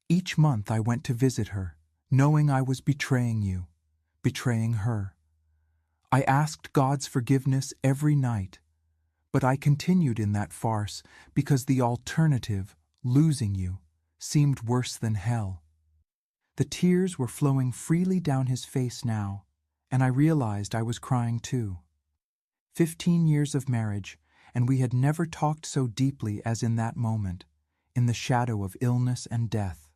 Each month I went to visit her, knowing I was betraying you, betraying her. I asked God's forgiveness every night, but I continued in that farce because the alternative, losing you, seemed worse than hell." The tears were flowing freely down his face now, and I realized I was crying too. 15 years of marriage, and we had never talked so deeply as in that moment, in the shadow of illness and death.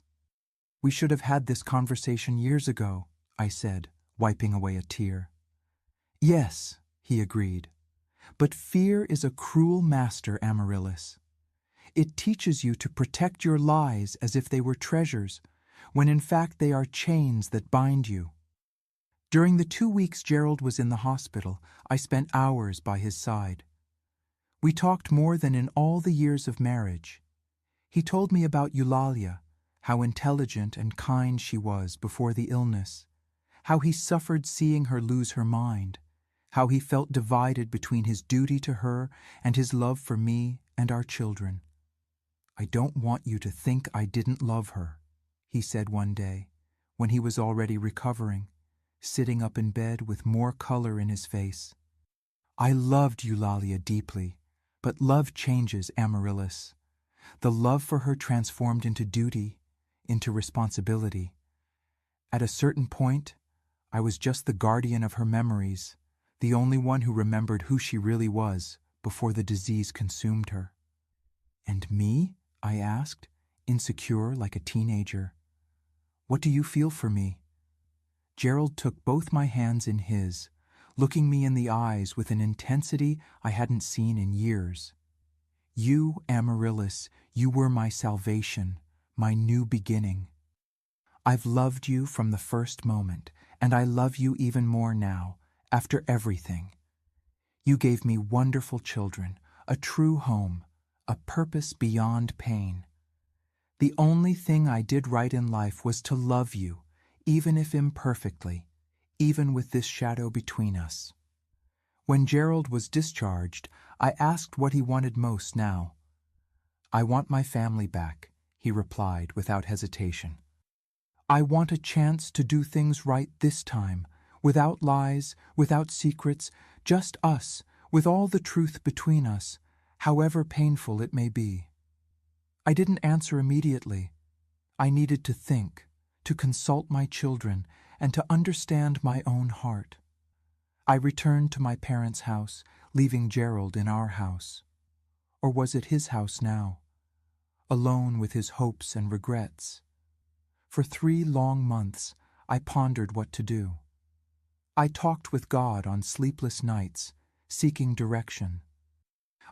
"We should have had this conversation years ago," I said, wiping away a tear. "Yes," he agreed, "but fear is a cruel master, Amaryllis. It teaches you to protect your lies as if they were treasures, when in fact they are chains that bind you." During the 2 weeks Gerald was in the hospital, I spent hours by his side. We talked more than in all the years of marriage. He told me about Eulalia, how intelligent and kind she was before the illness, how he suffered seeing her lose her mind, how he felt divided between his duty to her and his love for me and our children. "I don't want you to think I didn't love her," he said one day, when he was already recovering, sitting up in bed with more color in his face. "I loved Eulalia deeply, but love changes, Amaryllis. The love for her transformed into duty, into responsibility. At a certain point, I was just the guardian of her memories, the only one who remembered who she really was before the disease consumed her." "And me?" I asked, insecure like a teenager. "What do you feel for me?" Gerald took both my hands in his, looking me in the eyes with an intensity I hadn't seen in years. You, Amaryllis, you were my salvation, my new beginning. I've loved you from the first moment, and I love you even more now, after everything. You gave me wonderful children, a true home, a purpose beyond pain. The only thing I did right in life was to love you, even if imperfectly, even with this shadow between us. When Gerald was discharged, I asked what he wanted most now. I want my family back, he replied without hesitation. I want a chance to do things right this time, without lies, without secrets, just us, with all the truth between us, however painful it may be. I didn't answer immediately. I needed to think, to consult my children, and to understand my own heart. I returned to my parents' house, leaving Gerald in our house. Or was it his house now? Alone with his hopes and regrets. For 3 long months, I pondered what to do. I talked with God on sleepless nights, seeking direction.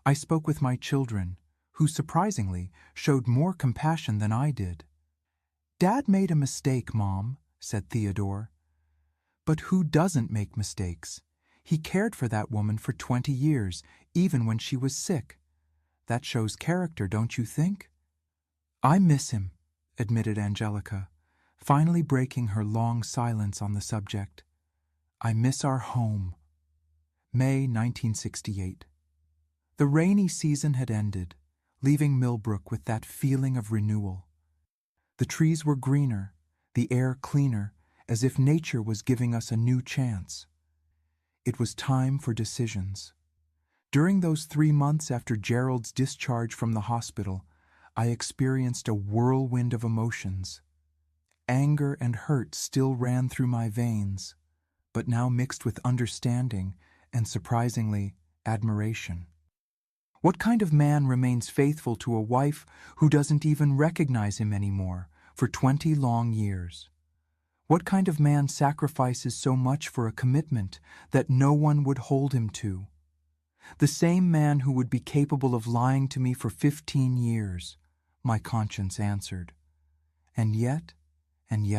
I spoke with my children, who surprisingly showed more compassion than I did. "Dad made a mistake, Mom," said Theodore. "But who doesn't make mistakes? He cared for that woman for 20 years, even when she was sick. That shows character, don't you think?" "I miss him," admitted Angelica, finally breaking her long silence on the subject. "I miss our home." May 1968. The rainy season had ended, leaving Millbrook with that feeling of renewal. The trees were greener, the air cleaner, as if nature was giving us a new chance. It was time for decisions. During those 3 months after Gerald's discharge from the hospital, I experienced a whirlwind of emotions. Anger and hurt still ran through my veins, but now mixed with understanding and, surprisingly, admiration. What kind of man remains faithful to a wife who doesn't even recognize him anymore for 20 long years? What kind of man sacrifices so much for a commitment that no one would hold him to? The same man who would be capable of lying to me for 15 years, my conscience answered. And yet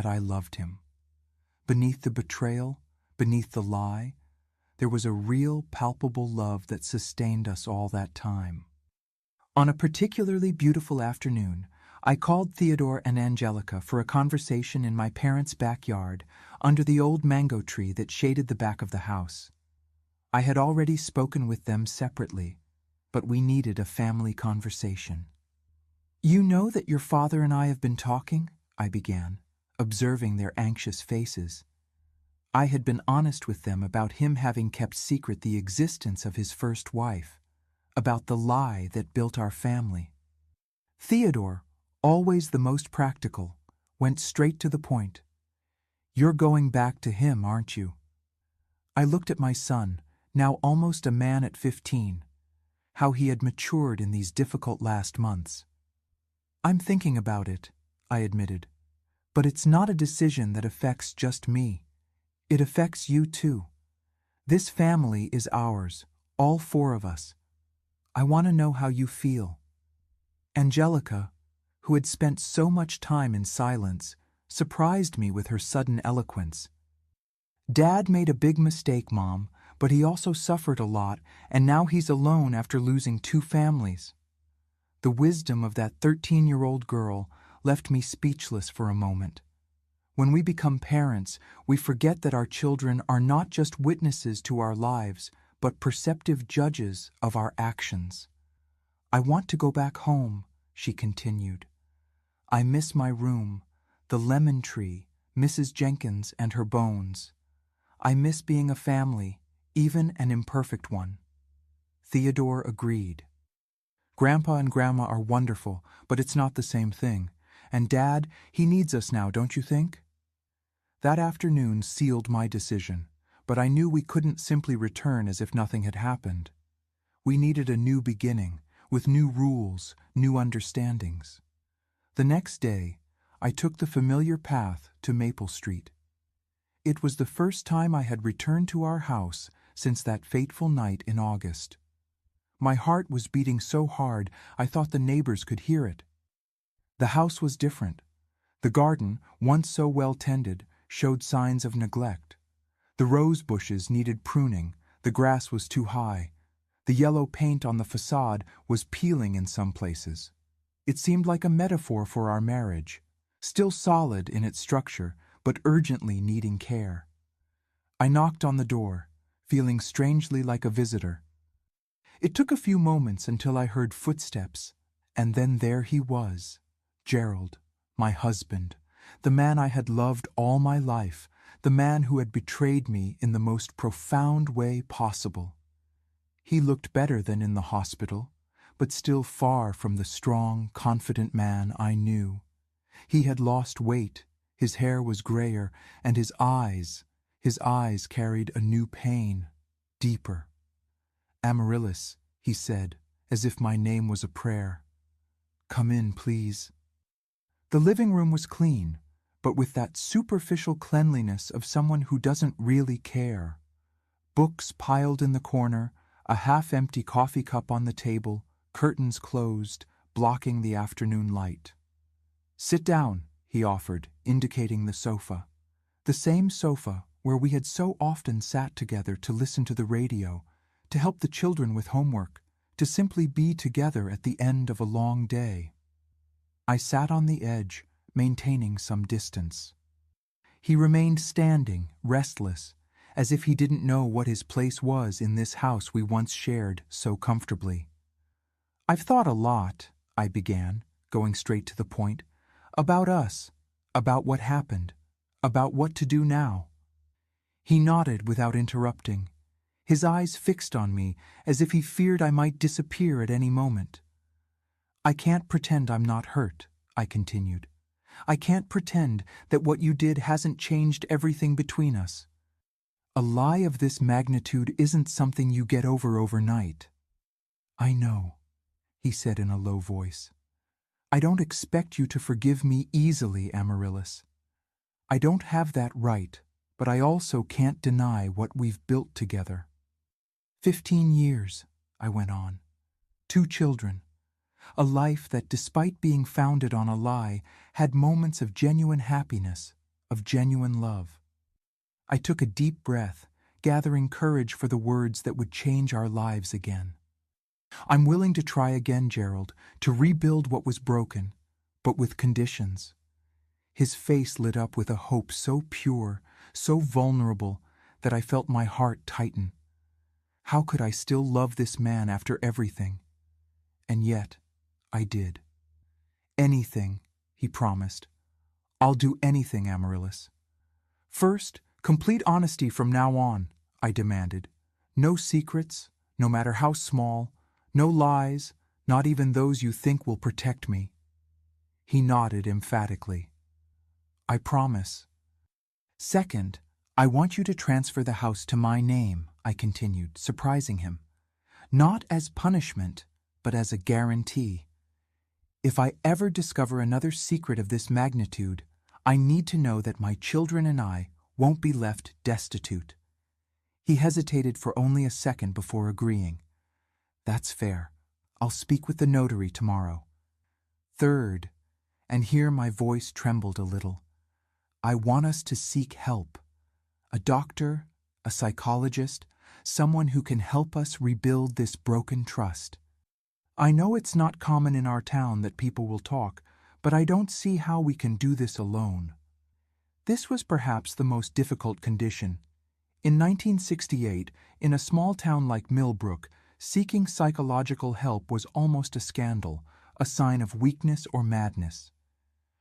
I loved him. Beneath the betrayal, beneath the lie, there was a real, palpable love that sustained us all that time. On a particularly beautiful afternoon, I called Theodore and Angelica for a conversation in my parents' backyard under the old mango tree that shaded the back of the house. I had already spoken with them separately, but we needed a family conversation. "You know that your father and I have been talking?" I began, observing their anxious faces. I had been honest with them about him having kept secret the existence of his first wife, about the lie that built our family. Theodore, always the most practical, went straight to the point. "You're going back to him, aren't you?" I looked at my son, now almost a man at 15, how he had matured in these difficult last months. "I'm thinking about it," I admitted, "but it's not a decision that affects just me. It affects you too. This family is ours, all 4 of us. I want to know how you feel." Angelica, who had spent so much time in silence, surprised me with her sudden eloquence. "Dad made a big mistake, Mom, but he also suffered a lot, and now he's alone after losing 2 families." The wisdom of that 13-year-old girl left me speechless for a moment. When we become parents, we forget that our children are not just witnesses to our lives, but perceptive judges of our actions. "I want to go back home," she continued. "I miss my room, the lemon tree, Mrs. Jenkins and her bones. I miss being a family, even an imperfect one." Theodore agreed. "Grandpa and Grandma are wonderful, but it's not the same thing. And Dad, he needs us now, don't you think?" That afternoon sealed my decision, but I knew we couldn't simply return as if nothing had happened. We needed a new beginning, with new rules, new understandings. The next day, I took the familiar path to Maple Street. It was the first time I had returned to our house since that fateful night in August. My heart was beating so hard I thought the neighbors could hear it. The house was different. The garden, once so well tended, showed signs of neglect. The rose bushes needed pruning, the grass was too high. The yellow paint on the facade was peeling in some places. It seemed like a metaphor for our marriage, still solid in its structure, but urgently needing care. I knocked on the door, feeling strangely like a visitor. It took a few moments until I heard footsteps, and then there he was, Gerald, my husband, the man I had loved all my life, the man who had betrayed me in the most profound way possible. He looked better than in the hospital, but still far from the strong, confident man I knew. He had lost weight, his hair was grayer, and his eyes carried a new pain, deeper. "Amaryllis," he said, as if my name was a prayer. "Come in, please." The living room was clean, but with that superficial cleanliness of someone who doesn't really care. Books piled in the corner, a half-empty coffee cup on the table, curtains closed, blocking the afternoon light. "Sit down," he offered, indicating the sofa. The same sofa where we had so often sat together to listen to the radio, to help the children with homework, to simply be together at the end of a long day. I sat on the edge, maintaining some distance. He remained standing, restless, as if he didn't know what his place was in this house we once shared so comfortably. "I've thought a lot," I began, going straight to the point, "about us, about what happened, about what to do now." He nodded without interrupting, his eyes fixed on me as if he feared I might disappear at any moment. "I can't pretend I'm not hurt," I continued. "I can't pretend that what you did hasn't changed everything between us. A lie of this magnitude isn't something you get over overnight." "I know," he said in a low voice. "I don't expect you to forgive me easily, Amaryllis. I don't have that right, but I also can't deny what we've built together. 15 years, I went on. 2 children. A life that, despite being founded on a lie, had moments of genuine happiness, of genuine love." I took a deep breath, gathering courage for the words that would change our lives again. "I'm willing to try again, Gerald, to rebuild what was broken, but with conditions." His face lit up with a hope so pure, so vulnerable, that I felt my heart tighten. How could I still love this man after everything? And yet, I did. "Anything," he promised. "I'll do anything, Amaryllis." "First, complete honesty from now on," I demanded. "No secrets, no matter how small, no lies, not even those you think will protect me." He nodded emphatically. "I promise." "Second, I want you to transfer the house to my name," I continued, surprising him. "Not as punishment, but as a guarantee. If I ever discover another secret of this magnitude, I need to know that my children and I won't be left destitute." He hesitated for only a second before agreeing. "That's fair. I'll speak with the notary tomorrow." "Third," and here my voice trembled a little, "I want us to seek help. A doctor, a psychologist, someone who can help us rebuild this broken trust. I know it's not common in our town that people will talk, but I don't see how we can do this alone." This was perhaps the most difficult condition. In 1968, in a small town like Millbrook, seeking psychological help was almost a scandal, a sign of weakness or madness.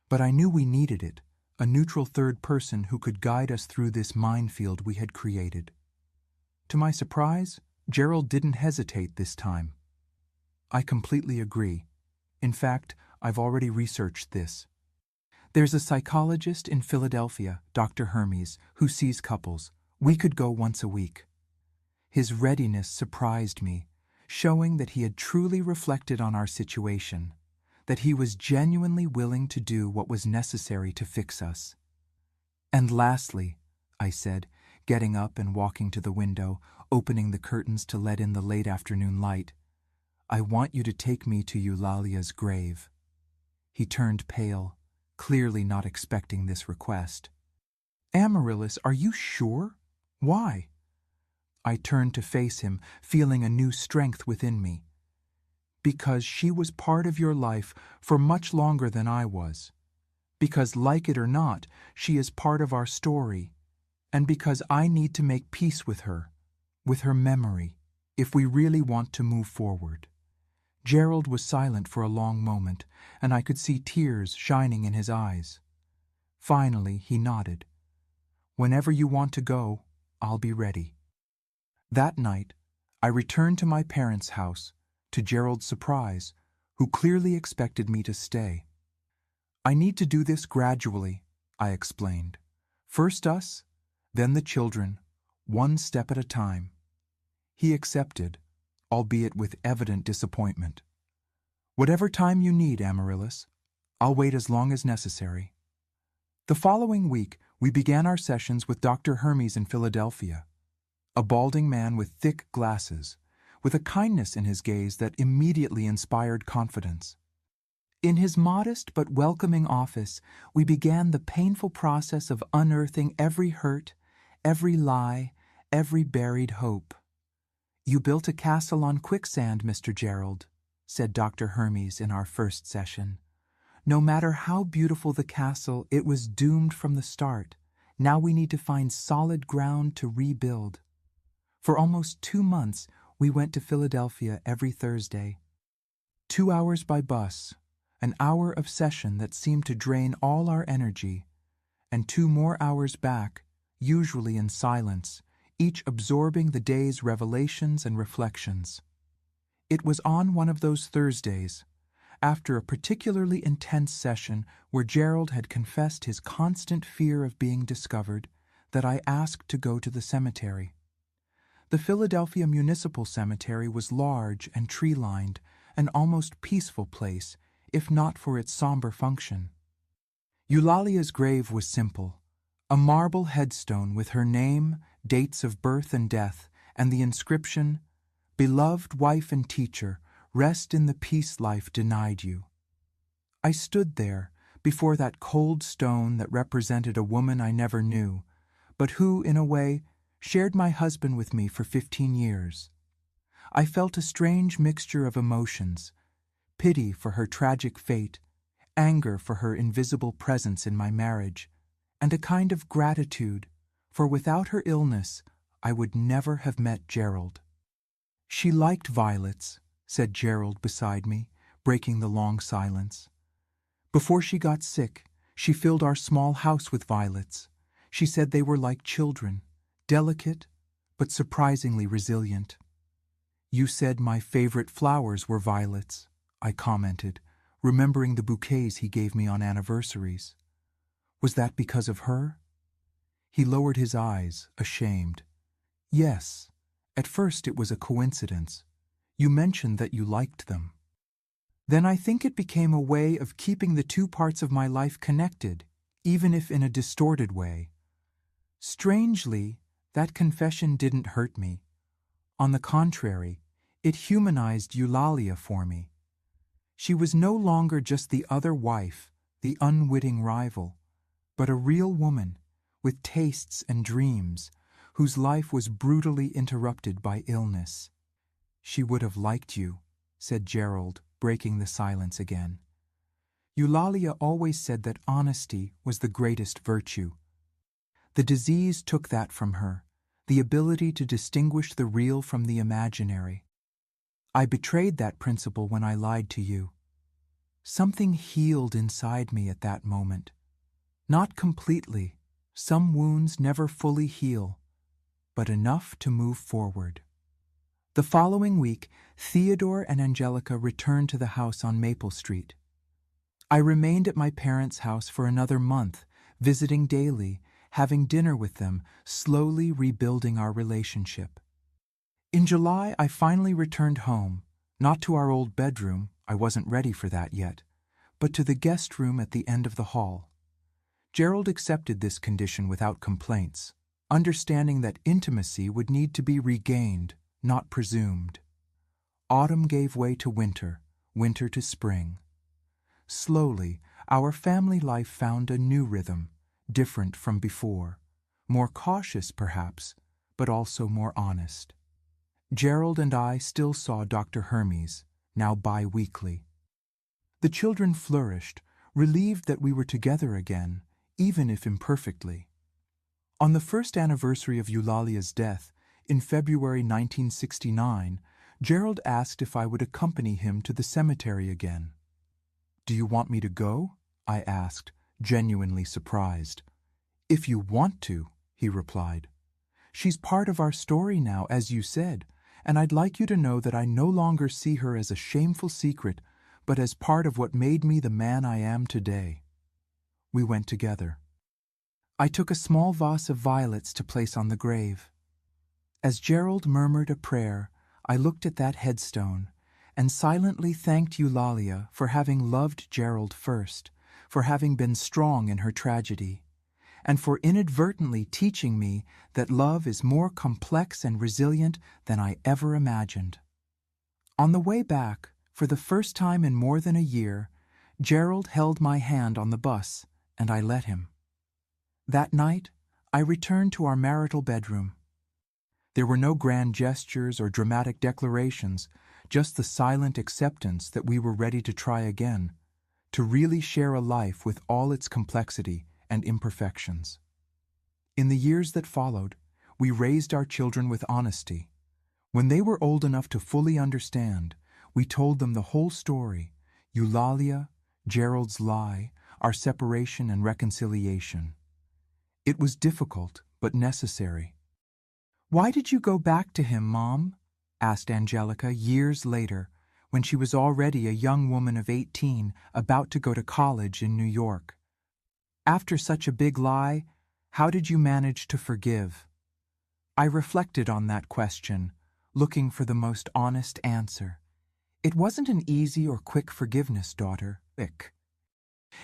But I knew we needed it, a neutral third person who could guide us through this minefield we had created. To my surprise, Gerald didn't hesitate this time. "I completely agree. In fact, I've already researched this. There's a psychologist in Philadelphia, Dr. Hermes, who sees couples. We could go once a week." His readiness surprised me, showing that he had truly reflected on our situation, that he was genuinely willing to do what was necessary to fix us. "And lastly, I said, getting up and walking to the window, opening the curtains to let in the late afternoon light. I want you to take me to Eulalia's grave. He turned pale, clearly not expecting this request. Amaryllis, are you sure? Why? I turned to face him, feeling a new strength within me. Because she was part of your life for much longer than I was. Because, like it or not, she is part of our story. And because I need to make peace with her memory, if we really want to move forward. Gerald was silent for a long moment, and I could see tears shining in his eyes. Finally, he nodded. Whenever you want to go, I'll be ready. That night, I returned to my parents' house, to Gerald's surprise, who clearly expected me to stay. I need to do this gradually, I explained. First us, then the children, one step at a time. He accepted, albeit with evident disappointment. Whatever time you need, Amaryllis, I'll wait as long as necessary. The following week, we began our sessions with Dr. Hermes in Philadelphia, a balding man with thick glasses, with a kindness in his gaze that immediately inspired confidence. In his modest but welcoming office, we began the painful process of unearthing every hurt, every lie, every buried hope. You built a castle on quicksand, Mr. Gerald, said Dr. Hermes in our first session. No matter how beautiful the castle, it was doomed from the start. Now we need to find solid ground to rebuild. For almost 2 months, we went to Philadelphia every Thursday. 2 hours by bus, an hour of session that seemed to drain all our energy, and 2 more hours back, usually in silence, each absorbing the day's revelations and reflections. It was on one of those Thursdays, after a particularly intense session where Gerald had confessed his constant fear of being discovered, that I asked to go to the cemetery. The Philadelphia Municipal Cemetery was large and tree-lined, an almost peaceful place, if not for its somber function. Eulalia's grave was simple, a marble headstone with her name, dates of birth and death, and the inscription, "Beloved wife and teacher, rest in the peace life denied you." I stood there, before that cold stone that represented a woman I never knew, but who, in a way, shared my husband with me for 15 years. I felt a strange mixture of emotions, pity for her tragic fate, anger for her invisible presence in my marriage, and a kind of gratitude, for without her illness, I would never have met Gerald. She liked violets, said Gerald beside me, breaking the long silence. Before she got sick, she filled our small house with violets. She said they were like children, delicate, but surprisingly resilient. You said my favorite flowers were violets, I commented, remembering the bouquets he gave me on anniversaries. Was that because of her? He lowered his eyes, ashamed. Yes, at first it was a coincidence. You mentioned that you liked them. Then I think it became a way of keeping the 2 parts of my life connected, even if in a distorted way. Strangely, that confession didn't hurt me. On the contrary, it humanized Eulalia for me. She was no longer just the other wife, the unwitting rival, but a real woman, with tastes and dreams, whose life was brutally interrupted by illness. She would have liked you, said Gerald, breaking the silence again. Eulalia always said that honesty was the greatest virtue. The disease took that from her, the ability to distinguish the real from the imaginary. I betrayed that principle when I lied to you. Something healed inside me at that moment. Not completely. Some wounds never fully heal, but enough to move forward. The following week, Theodore and Angelica returned to the house on Maple Street. I remained at my parents' house for another month, visiting daily, having dinner with them, slowly rebuilding our relationship. In July, I finally returned home, not to our old bedroom, I wasn't ready for that yet, but to the guest room at the end of the hall. Gerald accepted this condition without complaints. understanding that intimacy would need to be regained, not presumed. Autumn gave way to winter, winter to spring. Slowly, our family life found a new rhythm, different from before, more cautious perhaps, but also more honest. Gerald and I still saw Dr. Hermes, now bi-weekly. The children flourished, relieved that we were together again, even if imperfectly. On the first anniversary of Eulalia's death, in February 1969, Gerald asked if I would accompany him to the cemetery again. "Do you want me to go?" I asked, genuinely surprised. "If you want to," he replied. "She's part of our story now, as you said, and I'd like you to know that I no longer see her as a shameful secret, but as part of what made me the man I am today." We went together. I took a small vase of violets to place on the grave. As Gerald murmured a prayer, I looked at that headstone and silently thanked Eulalia for having loved Gerald first, for having been strong in her tragedy, and for inadvertently teaching me that love is more complex and resilient than I ever imagined. On the way back, for the first time in more than a year, Gerald held my hand on the bus, and I let him. That night, I returned to our marital bedroom. There were no grand gestures or dramatic declarations, just the silent acceptance that we were ready to try again, to really share a life with all its complexity and imperfections. In the years that followed, we raised our children with honesty. When they were old enough to fully understand, we told them the whole story: Eulalia, Gerald's lie, our separation and reconciliation. It was difficult, but necessary. "Why did you go back to him, Mom?" asked Angelica years later, when she was already a young woman of 18, about to go to college in New York. "After such a big lie, how did you manage to forgive?" I reflected on that question, looking for the most honest answer. It wasn't an easy or quick forgiveness, daughter.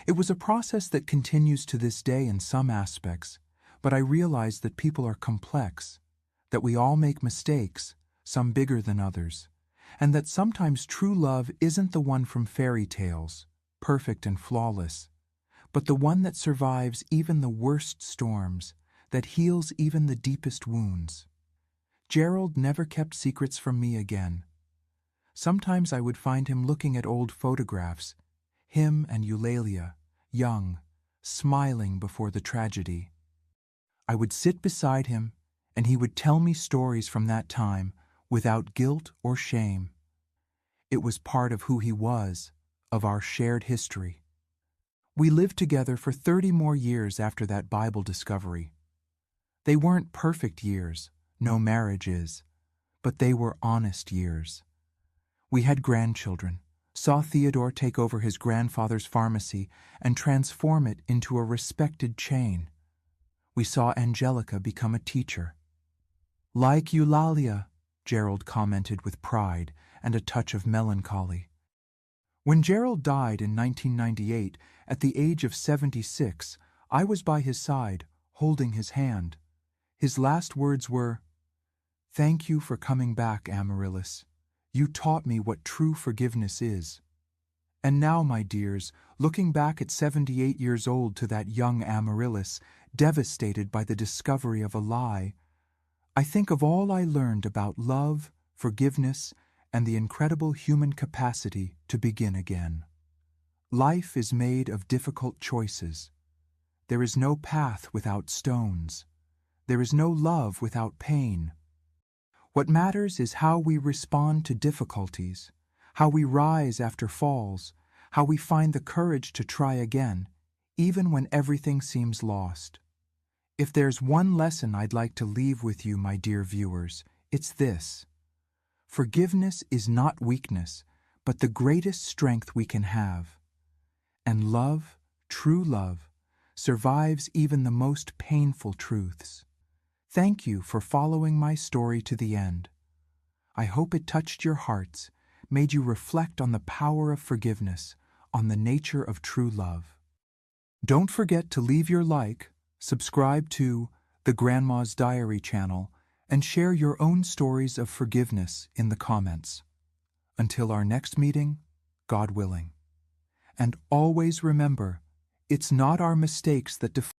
It was a process that continues to this day in some aspects, but I realized that people are complex, that we all make mistakes, some bigger than others, and that sometimes true love isn't the one from fairy tales, perfect and flawless, but the one that survives even the worst storms, that heals even the deepest wounds. Gerald never kept secrets from me again. Sometimes I would find him looking at old photographs, him and Eulalia, young, smiling before the tragedy. I would sit beside him, and he would tell me stories from that time without guilt or shame. It was part of who he was, of our shared history. We lived together for 30 more years after that Bible discovery. They weren't perfect years, no marriage is, but they were honest years. We had grandchildren, saw Theodore take over his grandfather's pharmacy and transform it into a respected chain. We saw Angelica become a teacher. "Like Eulalia," Gerald commented with pride and a touch of melancholy. When Gerald died in 1998, at the age of 76, I was by his side, holding his hand. His last words were, "Thank you for coming back, Amaryllis. You taught me what true forgiveness is." And now, my dears, looking back at 78 years old to that young Amaryllis, devastated by the discovery of a lie, I think of all I learned about love, forgiveness, and the incredible human capacity to begin again. Life is made of difficult choices. There is no path without stones. There is no love without pain. What matters is how we respond to difficulties, how we rise after falls, how we find the courage to try again, even when everything seems lost. If there's one lesson I'd like to leave with you, my dear viewers, it's this: forgiveness is not weakness, but the greatest strength we can have. And love, true love, survives even the most painful truths. Thank you for following my story to the end. I hope it touched your hearts, made you reflect on the power of forgiveness, on the nature of true love. Don't forget to leave your like, subscribe to the Grandma's Diary channel, and share your own stories of forgiveness in the comments. Until our next meeting, God willing. And always remember, it's not our mistakes that define